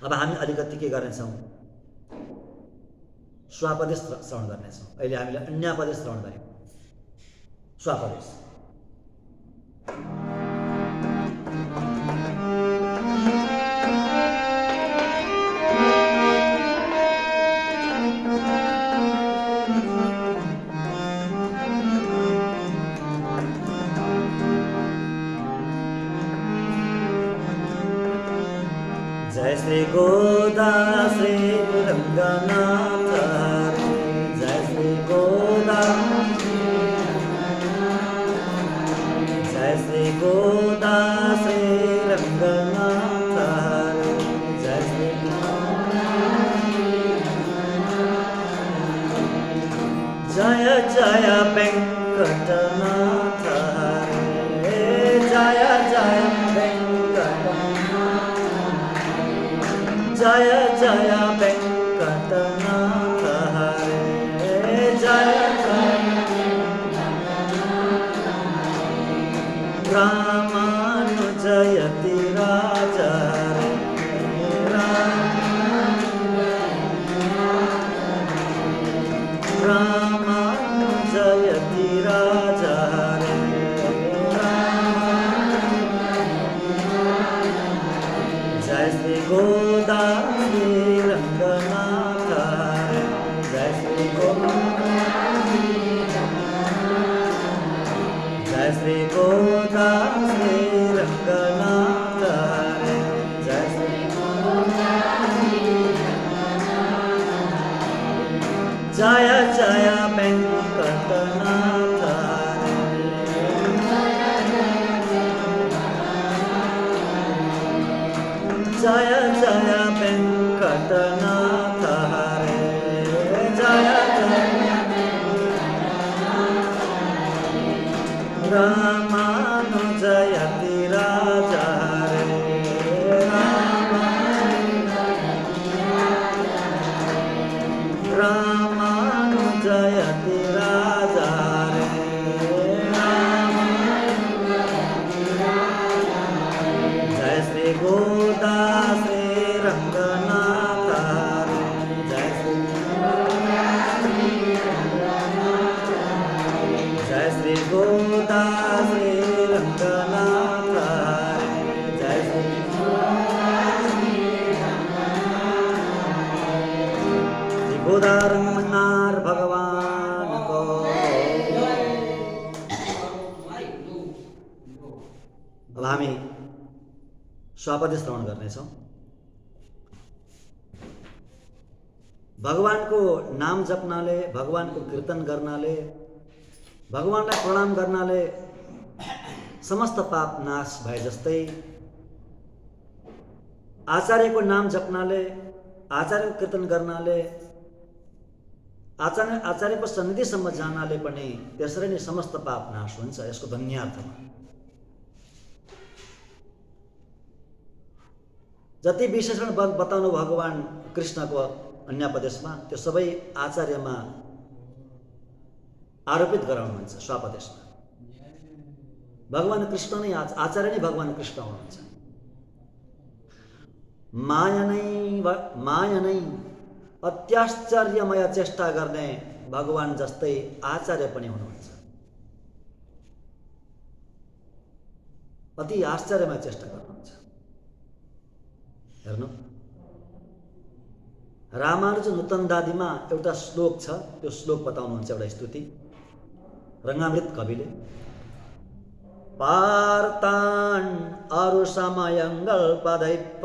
अब हामी अलिकति के गर्नेछौँ? स्वापदेश श्रवण गर्नेछौँ। अहिले हामीले अन्यापदेश श्रवण गऱ्यौँ। स्वापदेश। श्री गोदा श्री रंगनाथ हरे, जय श्री गोदा, जय श्री गोदा श्री रंगनाथ हरे, जय श्री जय जय वेंकटनाथ हरे, जय जय वेंकटनाथ, जय जय वेंकटनाथ हरे, जय जय रामानुजयति राज हरे, रामानुजयति राज हरे, जय श्री गोदा श्री रंगनाथ हरे, जय श्री गोदा, जय श्री गोदा श्री रंगनाथ हरे, जय श्री जय जय वेंकटनाथ हरे, जय जय वेंकटनाथ हरे, जय जय रामानुजयति राज हरे, रामानुजयति राज हरे, जय श्री गोदा श्री रंगनाथ हरे, जय श्री, जय श्री गोदा श्री रंगनाथ हरे, जय श्री गोदा रंगमन्नार भगवान को। अब हामी स्वापदेश श्रवण गर्नेछौँ। भगवानको नाम जप्नाले, भगवानको कीर्तन गर्नाले, भगवानलाई प्रणाम गर्नाले समस्त पाप नाश भए जस्तै आचार्यको नाम जप्नाले, आचार्यको कीर्तन गर्नाले, आचार्यको सन्निधिसम्म जानले पनि त्यसरी नै समस्त पाप नाश हुन्छ। यसको धन्यार्थमा जति विशेषण बताउनु भगवान कृष्णको अन्यापदेशमा त्यो सबै आचार्यमा आरोपित गराउनुहुन्छ। स्वापदेशमा भगवान कृष्ण नै आचार्य नै भगवान कृष्ण हुनुहुन्छ। माया नै अत्याश्चर्यमय चेष्टा गर्ने भगवान जस्तै आचार्य पनि हुनुहुन्छ। अति आश्चर्यमय चेष्टा गर्नुहुन्छ। हेर्नु, रामानुज नुतनदादिमा एउटा श्लोक छ, त्यो श्लोक बताउनुहुन्छ, एउटा स्तुति रङ्गामृत कविले। पार्तान अरु समयङ्गल पदैप्प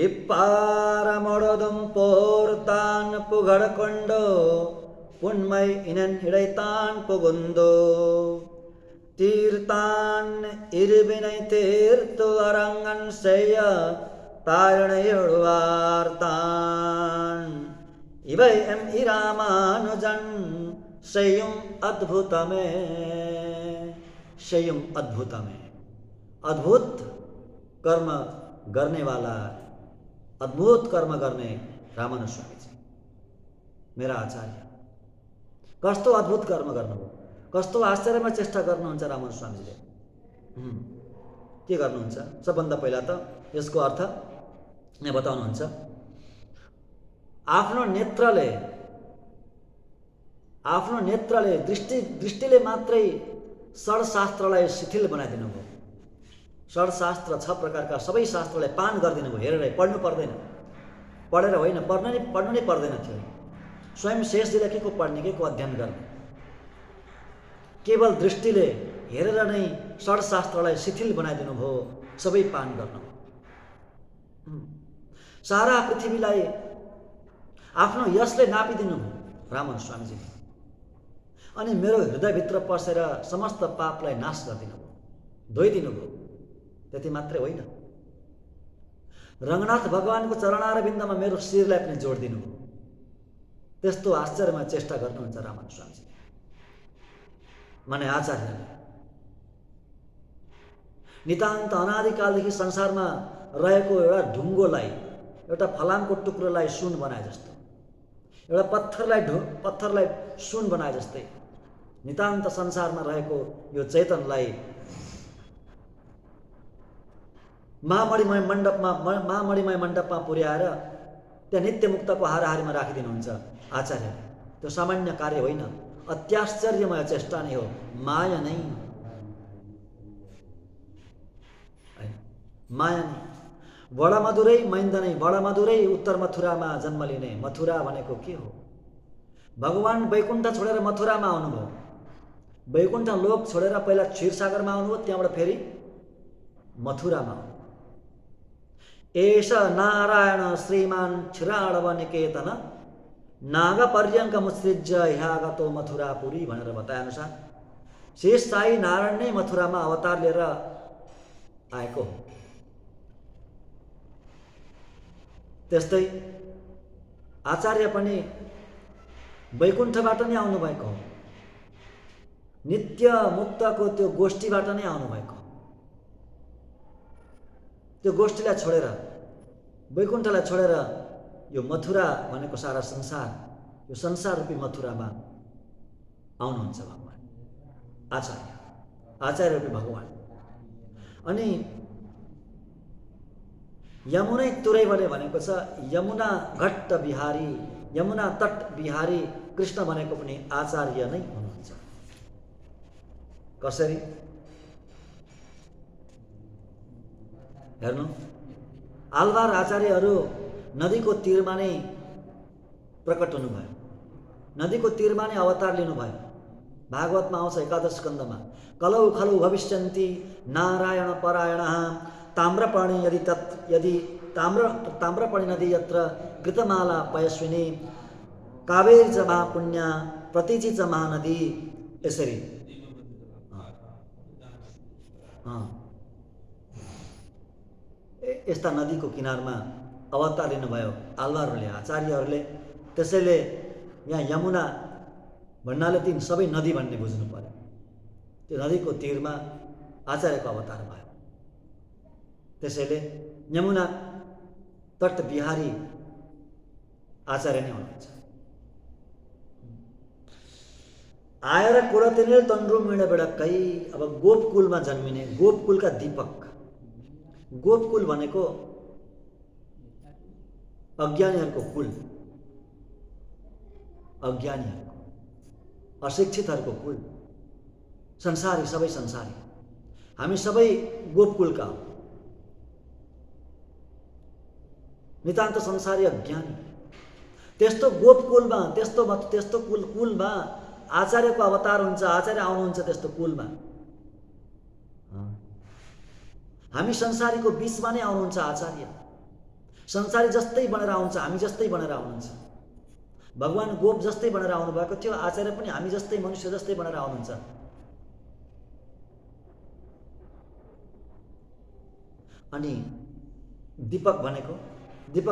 इप्पारमोडोदुम पोर्तान पुगडकोण्डो पुन्मै इनन हिडैतान पुगुन्दो तीर्तान इरिबिनै तीर्तो अरङ्गन सेय तारणयोर्वार्तान इवै एम इरामानुजन सेयुम अद्भुतमे, सेयुम अद्भुतमे। अद्भुत कर्म गर्ने वाला, अद्भुत कर्म गर्ने रामानुज स्वामीजी मेरा आचार्य। कस्तो अद्भुत कर्म गर्नुभयो, कस्तो आश्चर्यमा चेष्टा गर्नुहुन्छ रामानुज स्वामीजीले। के गर्नुहुन्छ? सबभन्दा पहिला त यसको अर्थ यहाँ बताउनुहुन्छ। आफ्नो नेत्रले दृष्टिले मात्रै षड्शास्त्रलाई शिथिल बनाइदिनु भयो। षड्शास्त्र 6 प्रकारका सबै शास्त्रलाई पान गरिदिनु भयो। हेरेर पढ्नु पर्दैन, पढेर होइन, पढ्नु नै पर्दैन थियो। स्वयं शेषजीले के को पढ्ने, के को अध्ययन गर्ने, केवल दृष्टिले हेरेर नै षड्शास्त्रलाई शिथिल बनाइदिनु भयो, सबै पान गर्नु। सारा पृथ्वीलाई आफ्नो यशले नापिदिनु रामन स्वामीजीले। अनि मेरो हृदयभित्र पसेर समस्त पापलाई नाश गरिदिनु भयो, धोइदिनु भयो। त्यति मात्रै होइन, रङ्गनाथ भगवानको चरणारविन्दमा मेरो शिरलाई पनि जोडिदिनु भयो। त्यस्तो आश्चर्यमा चेष्टा गर्नुहुन्छ रामन स्वामीजी, माने आचार्यले। नितान्त अनादिकालदेखि संसारमा रहेको एउटा ढुङ्गोलाई, एउटा फलामको टुक्रोलाई सुन बनाए जस्तो, एउटा पत्थरलाई सुन बनाए जस्तै नितान्त संसारमा रहेको यो चेतनलाई महामणिमय मण्डपमा पुर्याएर त्यहाँ नित्यमुक्तको हाराहारीमा राखिदिनुहुन्छ आचार्यले। त्यो सामान्य कार्य होइन, अत्याश्चर्यमय चेष्टा नै हो, माया नै, माया नै। बडा मधुरै मैन्दनै, बडा मधुरै उत्तर मथुरामा जन्म लिने। मथुरा भनेको के हो? भगवान वैकुण्ठ छोडेर मथुरामा आउनुभयो। वैकुण्ठ लोक छोडेर पहिला क्षीरसागरमा आउनुभयो, त्यहाँबाट फेरि मथुरामा आउनुभयो। एष नारायण श्रीमान क्षीराणव निकेतन नागपर्यङ्कमुत्सृज्य ह्यागतो मथुरापुरी भनेर बताएअनुसार शेष साई नारायण नै मथुरामा अवतार लिएर आएको हो। त्यस्तै आचार्य पनि वैकुण्ठबाट नै आउनुभएको हो, नित्य मुक्तको त्यो गोष्ठीबाट नै आउनुभएको हो। त्यो गोष्ठीलाई छोडेर, वैकुण्ठलाई छोडेर यो मथुरा भनेको सारा संसार, यो संसार रूपी मथुरामा आउनुहुन्छ भगवान आचार्य रूपी भगवान। अनि यमुनै तुरै भनेको छ यमुना घट्ट बिहारी, यमुना तट बिहारी कृष्ण भनेको पनि आचार्य नै हुनुहुन्छ। कसरी? हेर्नु, आलवार आचार्यहरू नदीको तीरमा नै प्रकट हुनुभयो, नदीको तीरमा नै अवतार लिनुभयो। भागवतमा आउँछ एकादश स्कन्धमा, कलौ खलौ भविष्यन्ति नारायण परायणः ताम्रपर्णी यदि ताम्रपर्णी नदी यत्र कृतमाला पयस्विनी कावेरी च महापुण्या प्रतीचि च महानदी। यसरी यस्ता नदीको किनारमा अवतार लिनुभयो आलवारहरूले, आचार्यहरूले। त्यसैले यहाँ यमुना भन्नाले ती सबै नदी भन्ने बुझ्नु पर्यो। त्यो नदीको तीरमा आचार्यको अवतार भयो। त्यसैले यमुना तट बिहारी आचार्य नै हुनुहुन्छ। आएर कुलतिनिल तन्ड्रु मिड बेडक्कै। अब गोपकुलमा जन्मिने, गोपकुलका दीपक। गोपकुल भनेको अज्ञानीहरूको कुल, अज्ञानीहरूको, अशिक्षितहरूको कुल, संसारी, सबै संसारी। हामी सबै गोपकुलका हौँ, नितान्त संसारी अज्ञानी। त्यस्तो गोपकुलमा, त्यस्तो कुलमा आचार्यको अवतार हुन्छ, आचार्य आउनुहुन्छ त्यस्तो कुलमा। हामी संसारीको बीचमा नै आउनुहुन्छ आचार्य। संसारी जस्तै बनेर आउँछ, हामी जस्तै बनेर आउनुहुन्छ। भगवान गोप जस्तै बनेर आउनुभएको थियो, आचार्य पनि हामी जस्तै, मनुष्य जस्तै बनेर आउनुहुन्छ। अनि दीपक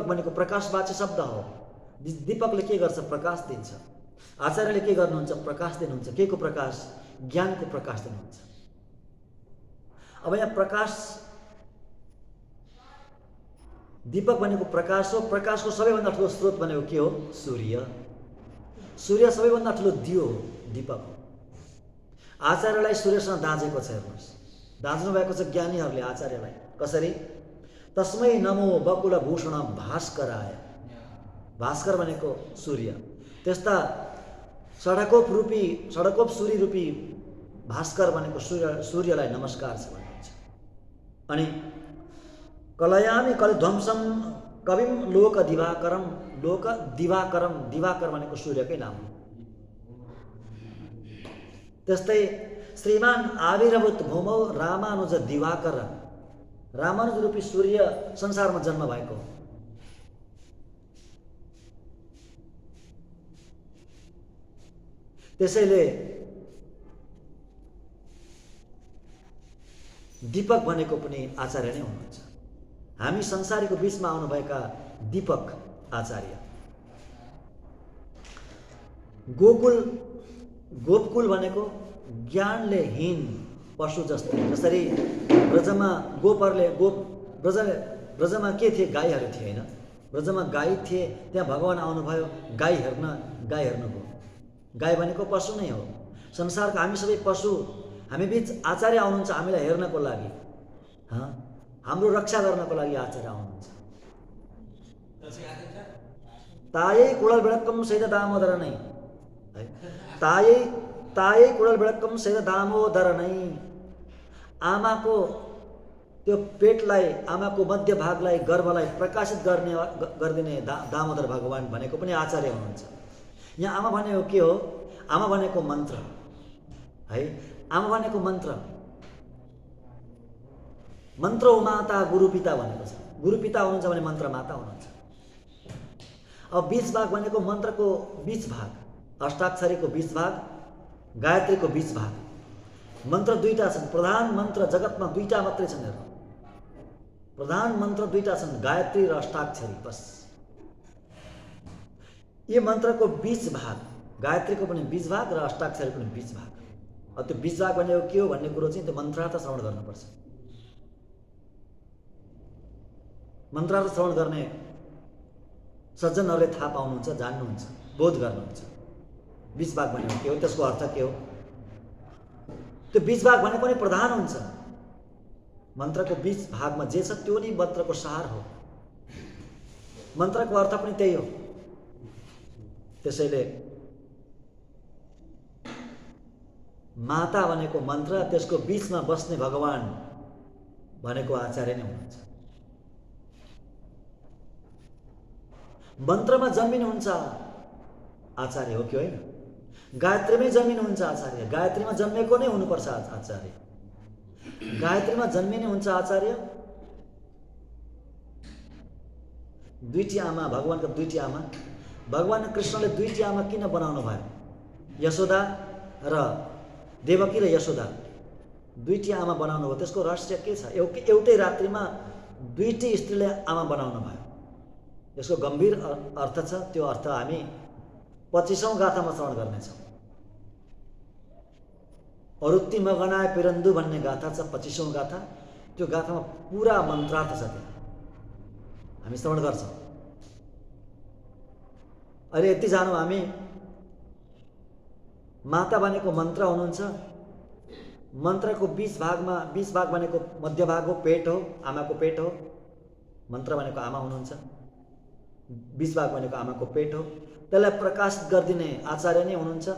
भनेको प्रकाशवाची शब्द हो। दीपकले के गर्छ? प्रकाश दिन्छ। आचार्यले के गर्नुहुन्छ? प्रकाश दिनुहुन्छ। के को प्रकाश? ज्ञानको प्रकाश दिनुहुन्छ। अब यहाँ प्रकाश, दीपक भनेको प्रकाश हो। प्रकाशको सबैभन्दा ठुलो स्रोत भनेको के हो? सूर्य। सूर्य सबैभन्दा ठुलो दियो हो, दीपक हो। आचार्यलाई सूर्यसँग दाँजेको छ। हेर्नुहोस्, दाँज्नु भएको छ ज्ञानीहरूले आचार्यलाई। कसरी? तस्मै नमो बकुल भूषण भास्कराय। भास्कर भनेको सूर्य। त्यस्ता षडकोप सूर्य रूपी भास्कर भनेको सूर्यलाई नमस्कार छ भन्नुहुन्छ। अनि कलयामि कलिध्वंसम कविम लोक दिवाकरम। दिवाकर भनेको सूर्यकै नाम हो। त्यस्तै श्रीमान आविर्भूत भूमौ रामानुज दिवाकर। रामानुज रूपी सूर्य संसारमा जन्म भएको हो। त्यसैले दीपक भनेको पनि आचार्य नै हुनुहुन्छ। हामी संसारीको बीचमा आउनुभएका दीपक आचार्य। गोपकुल भनेको ज्ञानले हीन पशु जस्तै, जसरी ब्रजमा ब्रजमा के थिए? गाईहरू थिए होइन? ब्रजमा गाई थिए, त्यहाँ भगवान आउनुभयो, गाई हेर्नुभयो। गाई भनेको पशु नै हो। संसारको हामी सबै पशु, हामी बीच आचार्य आउनुहुन्छ हामीलाई हेर्नको लागि, हाम्रो रक्षा गर्नको लागि आचार्य आउनुहुन्छ। तायै कुडल बेडक्कम सहित दामोदर नै, तायै कुडल बेडक्कम सहित दामोदर नै। आमाको त्यो पेटलाई, आमाको मध्य भागलाई, गर्भलाई प्रकाशित गरिदिने दामोदर भगवान भनेको पनि आचार्य हुनुहुन्छ। यहाँ आमा भनेको के हो? आमा भनेको मन्त्र है। आमा भनेको मन्त्र हो। माता गुरु पिता भनेको छ। गुरु पिता हुनुहुन्छ भने मन्त्र माता हुनुहुन्छ। अब बीच भाग भनेको मन्त्रको बीच भाग, अष्टाक्षरीको बीच भाग, गायत्रीको बीच भाग। मन्त्र दुईटा छन्। प्रधान मन्त्र जगतमा दुईटा मात्रै छन्। हेर्नु, प्रधान मन्त्र दुईटा छन्, गायत्री र अष्टाक्षरी, बस। यो मन्त्रको बीच भाग, गायत्रीको पनि बीच भाग र अष्टाक्षरी पनि बीच भाग। अब त्यो बीच भाग भनेको के हो भन्ने कुरो चाहिँ त्यो मन्त्रार्थ श्रवण गर्नुपर्छ। मन्त्रार्थ श्रवण गर्ने सज्जनहरूले थाहा पाउनुहुन्छ, जान्नुहुन्छ, बोध गर्नुहुन्छ। बीच भाग भनेको के हो, त्यसको अर्थ के हो? त्यो बीच भाग भनेको पनि प्रधान हुन्छ। मन्त्रको बीच भागमा जे छ त्यो नै मन्त्रको सार हो। मन्त्रको अर्थ पनि त्यही हो। त्यसैले माता भनेको मन्त्र, त्यसको बीचमा बस्ने भगवान भनेको आचार्य नै हुनुहुन्छ। मन्त्रमा जन्मिनुहुन्छ आचार्य हो कि होइन? गायत्रीमै जन्मिनुहुन्छ आचार्य। गायत्रीमा जन्मेको नै हुनुपर्छ आचार्य। गायत्रीमा जन्मिने हुन्छ आचार्य। दुईटी आमा, भगवानका दुईटी आमा। भगवान कृष्णले दुईटी आमा किन बनाउनु भयो? यशोदा र देवकी र यशोदा दुईटी आमा बनाउनु भयो। त्यसको रहस्य के छ? एउटै रात्रिमा दुईटी स्त्रीलाई आमा बनाउनु भयो। यसको गम्भीर अर्थ छ। त्यो अर्थ हामी 25औं गाथामा श्रवण गर्नेछौँ। अरुत्ति मगनाय पिरन्दु भन्ने गाथा छ, 25औं गाथा। त्यो गाथामा पुरा मन्त्रार्थ छ। त्यहाँ हामी श्रवण गर्छौँ। अहिले यति जानु, हामी माता भनेको मन्त्र हुनुहुन्छ। मन्त्रको बीच भाग भनेको मध्य भाग हो, पेट हो, आमाको पेट हो। मन्त्र भनेको आमा हुनुहुन्छ। बीच भाग भनेको आमाको पेट हो। त्यसलाई प्रकाशित गरिदिने आचार्य नै हुनुहुन्छ।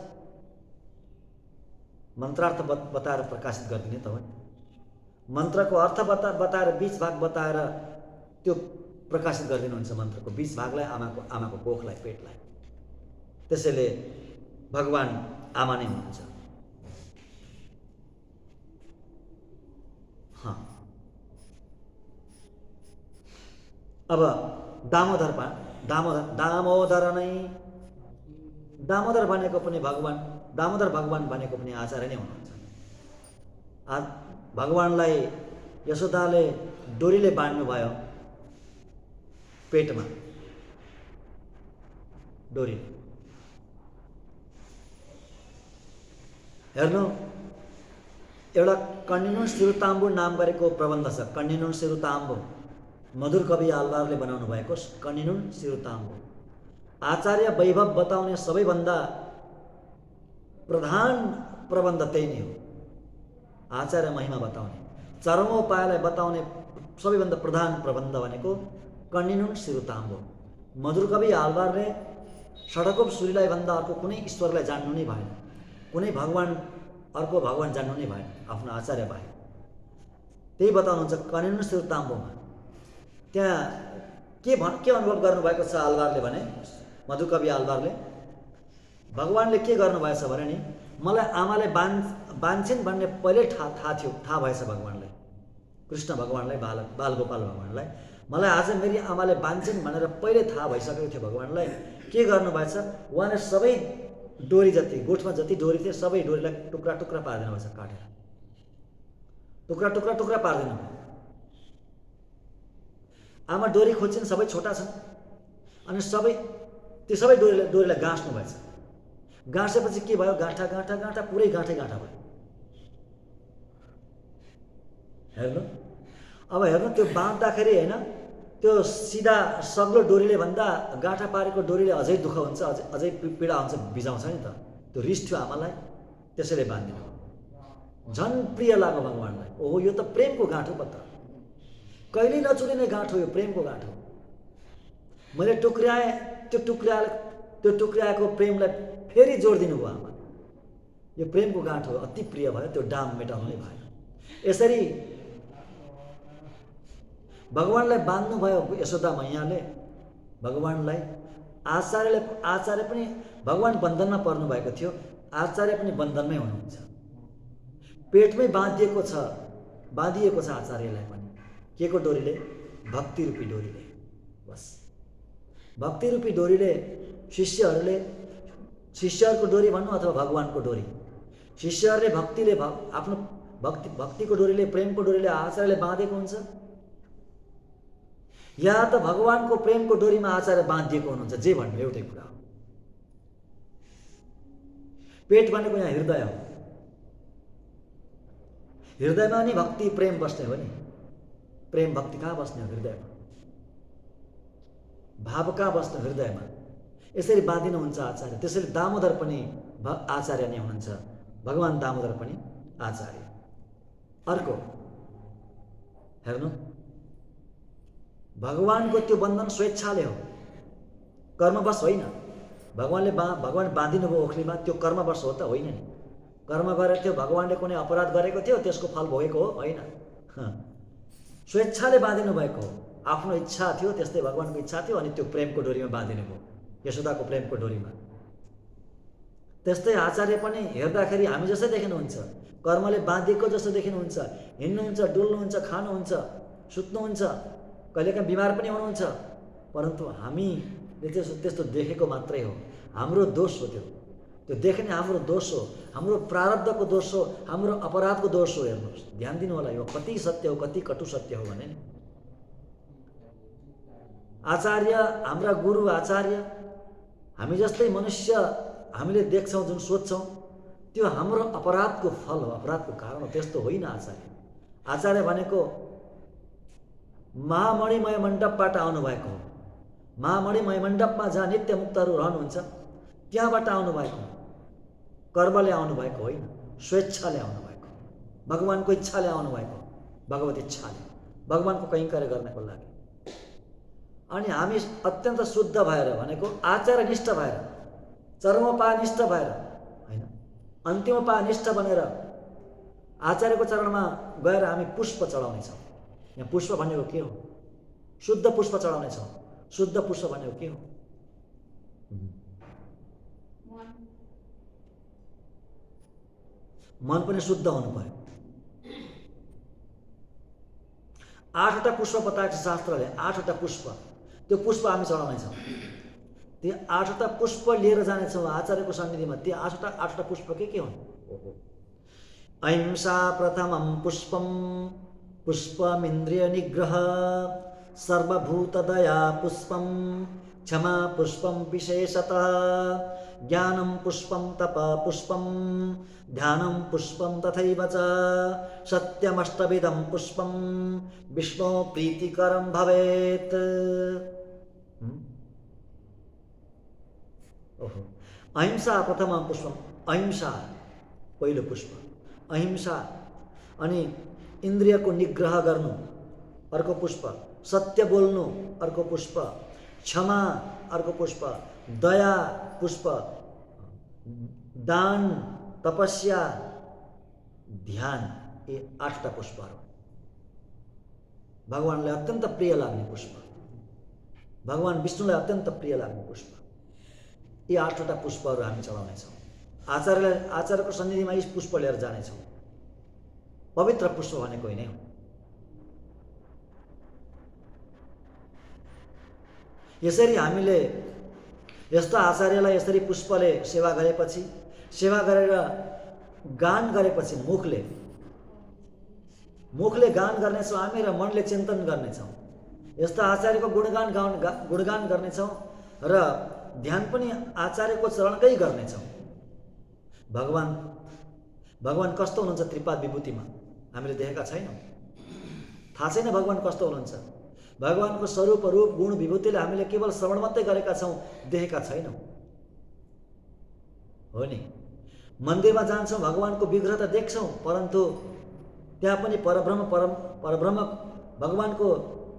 मन्त्रार्थ बताएर प्रकाशित गरिदिने त हो। मन्त्रको अर्थ बताएर बीच भाग बताएर त्यो प्रकाशित गरिदिनुहुन्छ। मन्त्रको बीच भागलाई, आमाको कोखलाई, पेटलाई। त्यसैले भगवान आमा नै हुनुहुन्छ। अब दामोदर नै, दामोदर भनेको पनि भगवान, दामोदर भगवान भनेको पनि आचार्य नै हुनुहुन्छ। भगवानलाई यशोदाले डोरीले बाँध्नु भयो पेटमा, डोरी। हेर्नु, एउटा कण्डिनुन सिरुताम्बु नाम गरेको प्रबन्ध छ। कण्डिनुन सिरुताम्बु मधुर कवि आलवारले बनाउनु भएको कण्डिनुन सिरुताम्बु। आचार्य वैभव बताउने सबैभन्दा प्रधान प्रबन्ध त्यही नै हो। आचार्य महिमा बताउने, चरमोपायलाई बताउने सबैभन्दा प्रधान प्रबन्ध भनेको कण्डिनुन सिरुताम्बु। मधुर कवि आलवारले षडकोप सूर्यलाई भन्दा अर्को कुनै ईश्वरलाई जान्नु नै भएन, कुनै अर्को भगवान जान्नु नै भएन आफ्नो आचार्य बाहेक। त्यही बताउनुहुन्छ कण्डिनुन सिरुताम्बुमा। त्यहाँ के अनुभव गर्नुभएको छ आलवारले भने, मधुकवि आलवारले भगवानले के गर्नुभएछ भने नि, मलाई आमाले बान्छिन् भन्ने पहिल्यै थाहा भएछ भगवानलाई। कृष्ण भगवान्लाई, बालगोपाल भगवान्लाई। मलाई आज मेरी आमाले बान्छन् भनेर पहिले थाहा भइसकेको थियो भगवान्लाई। के गर्नुभएछ, उहाँले सबै डोरी जति, गोठमा जति डोरी थिए सबै डोरीलाई टुक्रा टुक्रा पारिदिनु भएछ, काटेर टुक्रा टुक्रा टुक्रा पारिदिनु भयो। आमा डोरी खोज्छन्, सबै छोटा छन्, अनि त्यो सबै डोरीलाई गाँस्नु भएछ। गाँसेपछि के भयो, गाँठा गाँठा गाँठा पुरै गाँठै गाँठा भयो। हेर्नु, अब हेर्नु, त्यो बाँध्दाखेरि होइन, त्यो सिधा सग्लो डोरीले भन्दा गाँठा पारेको डोरीले अझै दुःख हुन्छ, अझै पीडा हुन्छ, बिजाउँछ नि त। त्यो रिस थियो आमालाई, त्यसैले बाँधिनु झन् प्रिय लाग्यो भगवान्लाई। ओहो, यो त प्रेमको गाँठो पो त, कहिल्यै नचुलिने गाँठो, यो प्रेमको गाँठो। मैले टुक्र्याएँ, त्यो टुक्र्याएको प्रेमलाई फेरि जोडिदिनु भयो आमा। यो प्रेमको गाँठो अति प्रिय भयो, त्यो डाम मेटाउनु नै भएन। यसरी भगवान्लाई बाँध्नुभयो यशोदा मैयाले भगवान्लाई। आचार्य पनि भगवान् बन्धनमा पर्नु भएको थियो, आचार्य पनि बन्धनमै हुनुहुन्छ। पेटमै बाँधिएको छ आचार्यलाई पनि। के को डोरीले? भक्ति रूपी डोरीले। बस भक्ति रूपी डोरीले शिष्यहरूको डोरी भन्नु अथवा भगवान्को डोरी। शिष्यहरूले आफ्नो भक्तिको डोरीले, प्रेमको डोरीले आचार्यले बाँधेको हुन्छ, या त भगवान्को प्रेमको डोरीमा आचार्य बाँधिएको हुनुहुन्छ। जे भन्नु एउटै कुरा हो। पेट भनेको यहाँ हृदय हो। हृदयमा नि भक्ति प्रेम बस्ने हो नि। प्रेम भक्ति कहाँ बस्ने हो? हृदयमा। भाव कहाँ बस्ने? हृदयमा। यसरी बाँधिनुहुन्छ आचार्य। त्यसैले दामोदर पनि आचार्य नै हुनुहुन्छ, भगवान् दामोदर पनि आचार्य। अर्को हेर्नु, भगवान्को त्यो बन्धन स्वेच्छाले हो, कर्मवश होइन। भगवान बाँधिनु भयो ओखलीमा, त्यो कर्मवश हो त होइन नि। कर्म गरेको थियो, भगवान्ले कुनै अपराध गरेको थियो, त्यसको फल भोगेको हो होइन। स्वेच्छाले बाँधिनु भएको हो, आफ्नो इच्छा थियो, त्यस्तै भगवान्को इच्छा थियो, अनि त्यो प्रेमको डोरीमा बाँधिनु भयो, यशोदाको प्रेमको डोरीमा। त्यस्तै आचार्य पनि हेर्दाखेरि हामी जस्तै देखिनुहुन्छ, कर्मले बाँधिएको जस्तो देखिनुहुन्छ। हिँड्नुहुन्छ, डुल्नुहुन्छ, खानुहुन्छ, सुत्नुहुन्छ, कहिलेकाहीँ बिमार पनि हुनुहुन्छ, परन्तु हामीले त्यस्तो देखेको मात्रै हो। हाम्रो दोष हो त्यो देख्ने हाम्रो दोष हो, हाम्रो प्रारब्धको दोष हो, हाम्रो अपराधको दोष हो। हेर्नुहोस्, ध्यान दिनु होला, यो कति सत्य हो, कति कटु सत्य हो भने नि। आचार्य, हाम्रा गुरु आचार्य, हामी जस्तै मनुष्य हामीले देख्छौँ, जुन सोच्छौँ, त्यो हाम्रो अपराधको फल हो, अपराधको कारण हो। त्यस्तो होइन आचार्य। आचार्य भनेको महामणिमय मण्डपबाट आउनुभएको हो। महामणिमय मण्डपमा जहाँ नित्य मुक्तहरू रहनुहुन्छ, त्यहाँबाट आउनुभएको हो। कर्मले आउनुभएको होइन, स्वेच्छाले आउनुभएको, भगवान्को इच्छाले आउनुभएको, भगवत इच्छाले, भगवान्को कैङ्कर्य गर्नको लागि। अनि हामी अत्यन्त शुद्ध भएर भनेको आचार्यनिष्ठ भएर, चरमोपायनिष्ठ भएर होइन, अन्तिमोपायनिष्ठ बनेर आचार्यको चरणमा गएर हामी पुष्प चढाउनेछौँ। यहाँ पुष्प भनेको के हो? शुद्ध पुष्प चढाउनेछौँ। शुद्ध पुष्प भनेको के हो? मन पनि शुद्ध हुनु पर्यो। 8वटा पुष्प बताएको छ शास्त्रले, 8वटा पुष्प। त्यो पुष्प हामी चढाउनेछौँ। त्यो 8वटा पुष्प लिएर जानेछौँ आचार्यको सन्निधिमा। त्यो 8वटा पुष्प के हुन्? अहिंसा प्रथमं पुष्पम, पुष्पमिन्द्रिय निग्रह, सर्वभूतदया पुष्पम, क्षमा पुष्पम विशेषतः, ज्ञानं पुष्पं तप पुष्पं, ध्यानं पुष्पं तथैव च, सत्यमष्टविधं पुष्पं, विष्णु प्रीतिकरं भवेत्। अहिंसा प्रथमं पुष्पम, अहिंसा पहिलो पुष्प, अहिंसा। अनि इन्द्रियको निग्रह गर्नु अर्को पुष्प, सत्य बोल्नु अर्को पुष्प, क्षमा अर्को पुष्प, दया पुष्प, दान, तपस्या, ध्यान, ये 8वटा पुष्पहरू भगवानलाई अत्यन्त प्रिय लाग्ने पुष्प, भगवान विष्णुलाई अत्यन्त प्रिय लाग्ने पुष्प। यी 8वटा पुष्पहरू हामी चढाउनेछौँ आचार्यको सन्निधिमा। यी पुष्प लिएर जानेछौँ। पवित्र पुष्प भनेको नै हो। यसरी हामीले यस्तो आचार्यलाई यसरी पुष्पले सेवा गरेपछि, सेवा गरेर गान गरेपछि मुखले गान गर्नेछौँ हामी र मनले चिन्तन गर्नेछौँ। यस्तो आचार्यको गुणगान गर्नेछौँ र ध्यान पनि आचार्यको चरणकै गर्नेछौँ। भगवान कस्तो हुनुहुन्छ त्रिपाद विभूतिमा हामीले देखेका छैनौँ, थाहा छैन भगवान कस्तो हुनुहुन्छ। भगवानको स्वरूप रूप गुण विभूतिले हामीले केवल श्रवण मात्रै गरेका छौँ, देखेका छैनौँ। हो नि, मन्दिरमा जान्छौँ भगवानको विग्रह त देख्छौँ, परन्तु त्यहाँ पनि परब्रह्म भगवानको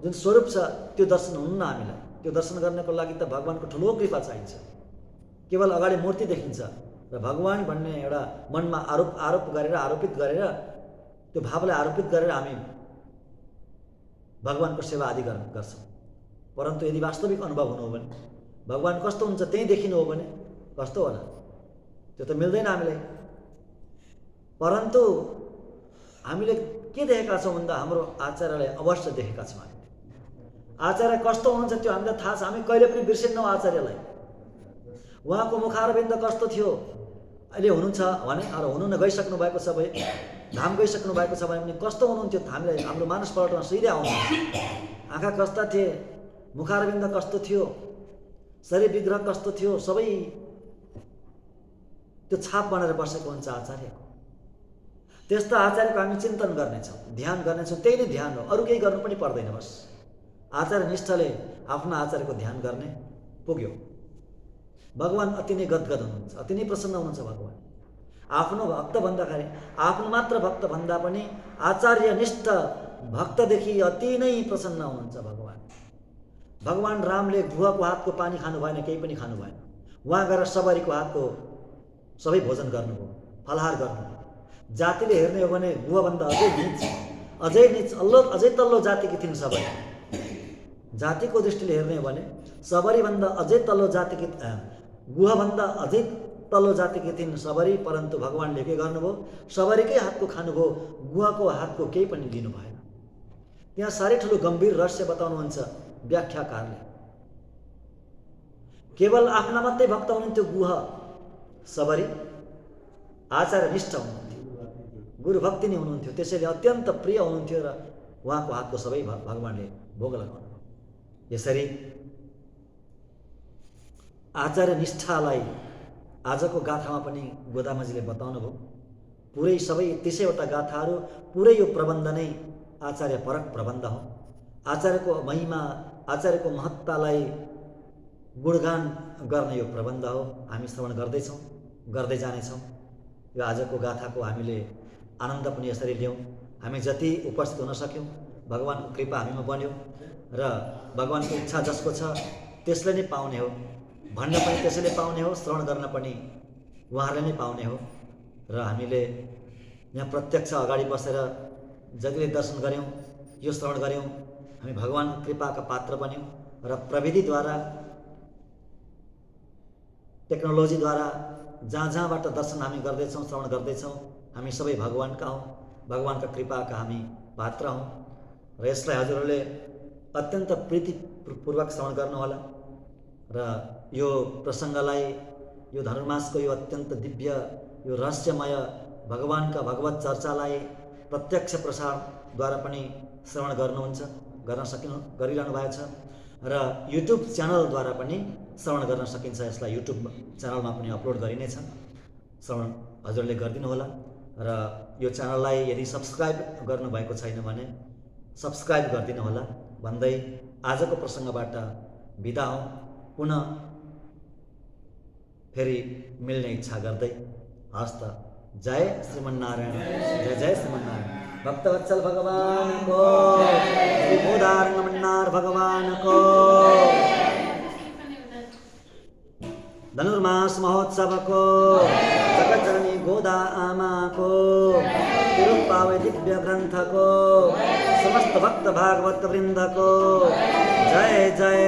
जुन स्वरूप छ त्यो दर्शन हुन्न हामीलाई। त्यो दर्शन गर्नको लागि त भगवानको ठुलो कृपा चाहिन्छ। केवल अगाडि मूर्ति देखिन्छ र भगवान भन्ने एउटा मनमा आरोपित गरेर त्यो भावलाई आरोपित गरेर हामी भगवानको सेवा आदि गर्छौँ। परन्तु यदि वास्तविक अनुभव हुनु हो भने, भगवान कस्तो हुन्छ त्यही देखिनु हो भने कस्तो होला, त्यो त मिल्दैन हामीलाई। परन्तु हामीले के देखेका छौँ भन्दा हाम्रो आचार्यलाई अवश्य देखेका छौँ। हामीले आचार्य कस्तो हुनुहुन्छ त्यो हामीलाई थाहा छ, हामी कहिले पनि बिर्सिन्नौँ आचार्यलाई। उहाँको मुखारविन्द कस्तो थियो, अहिले हुनुहुन्छ भने अरू हुनु गइसक्नु भएको छ भए, धाम गइसक्नु भएको छ भने पनि कस्तो हुनुहुन्थ्यो हामीलाई हाम्रो मानस पलटमा सिधै आउनुहुन्छ। आँखा कस्ता थिए, मुखारविन्द कस्तो थियो, शरीर विग्रह कस्तो थियो, सबै त्यो छाप बनेर बसेको हुन्छ आचार्यको। त्यस्तो आचार्यको हामी चिन्तन गर्नेछौँ, ध्यान गर्नेछौँ। त्यही नै ध्यान हो, अरू केही गर्नु पनि पर्दैन। बस आचार्य निष्ठाले आफ्नो आचार्यको ध्यान गर्ने पुग्यो। भगवान अति नै गदगद हुनुहुन्छ, अति नै प्रसन्न हुनुहुन्छ। भगवान आफ्नो भक्त भन्दाखेरि, आफ्नो मात्र भक्त भन्दा पनि आचार्यनिष्ठ भक्तदेखि अति नै प्रसन्न हुनुहुन्छ भगवान रामले गुवाको हातको पानी खानु भएन, केही पनि खानु भएन। उहाँ गएर सबरीको हातको सबै भोजन गर्नुभयो, फलाहार गर्नुभयो। जातिले हेर्ने हो भने गुवाभन्दा अझै तल्लो जातिकी थिइन् सबरी। जातिको दृष्टिले हेर्ने हो भने सबरीभन्दा अझै तल्लो जातिकी, गुवाभन्दा अझै तल्लो जातिकी थिइन् सबरी। परन्तु भगवानले के गर्नुभयो, सबरीकै हातको खानुभयो, गुवाको हातको केही पनि लिनु भएन। त्यहाँ साह्रै ठुलो गम्भीर रहस्य बताउनुहुन्छ व्याख्याकारले। केवल आफ्ना मात्रै भक्त हुनुहुन्थ्यो गुहा सबरी, आचार्यनिष्ठ हुनुहुन्थ्यो, गुरु भक्ति नै हुनुहुन्थ्यो। त्यसैले अत्यन्त प्रिय हुनुहुन्थ्यो र उहाँको हातको सबै भगवानले भोग लगाउनु। यसरी आचार्य निष्ठालाई आजको गाथामा पनि गोदामाजीले बताउनु भयो। पुरै सबै 30वटा गाथाहरू, पुरै यो प्रबन्ध नै आचार्य परक प्रबन्ध हो। आचार्यको महिमा, आचार्यको महत्तालाई गुणगान गर्ने यो प्रबन्ध हो। हामी श्रवण गर्दैछौँ, गर्दै जानेछौँ। यो आजको गाथाको हामीले आनन्द पनि यसरी लियौँ। हामी जति उपस्थित हुन सक्यौँ, भगवानको कृपा हामीमा बन्यो र भगवानको इच्छा जसको छ त्यसले नै पाउने हो, भन्न पनि त्यसैले पाउने हो, श्रवण गर्न पनि उहाँहरूले नै पाउने हो। र हामीले यहाँ प्रत्यक्ष अगाडि बसेर जतिले दर्शन गऱ्यौँ, यो श्रवण गऱ्यौँ, हामी भगवानको कृपाका पात्र बन्यौँ र प्रविधिद्वारा, टेक्नोलोजीद्वारा जहाँबाट दर्शन हामी गर्दैछौँ, श्रवण गर्दैछौँ, हामी सबै भगवानका हौँ, भगवानका कृपाका हामी पात्र हौँ। र यसलाई हजुरहरूले अत्यन्त प्रीतिपूर्वक श्रवण गर्नुहोला र यो प्रसङ्गलाई, यो धनुर्मासको यो अत्यन्त दिव्य, यो रहस्यमय भगवानका भगवत चर्चालाई प्रत्यक्ष प्रसारद्वारा पनि श्रवण गरिरहनु भएको छ र युट्युब च्यानलद्वारा पनि श्रवण गर्न सकिन्छ। यसलाई युट्युब च्यानलमा पनि अपलोड गरिनेछ, श्रवण हजुरले गरिदिनु होला। र यो च्यानललाई यदि सब्सक्राइब गर्नुभएको छैन भने सब्सक्राइब गरिदिनु होला भन्दै आजको प्रसङ्गबाट बिदा हौँ। पुनः फेरि मिल्ने इच्छा गर्दै हस्त। जय श्रीमन्नारायण, जय जय श्रीमन्नारायण। भक्तवत्सल भगवान को, श्री गोदारंगमन्नार भगवान को, धनुर्मास महोत्सव को, जगतजननी गोदा आमा को, तिरुप्पावे दिव्य ग्रंथ को, समस्त भक्त भागवत वृंद को जय जय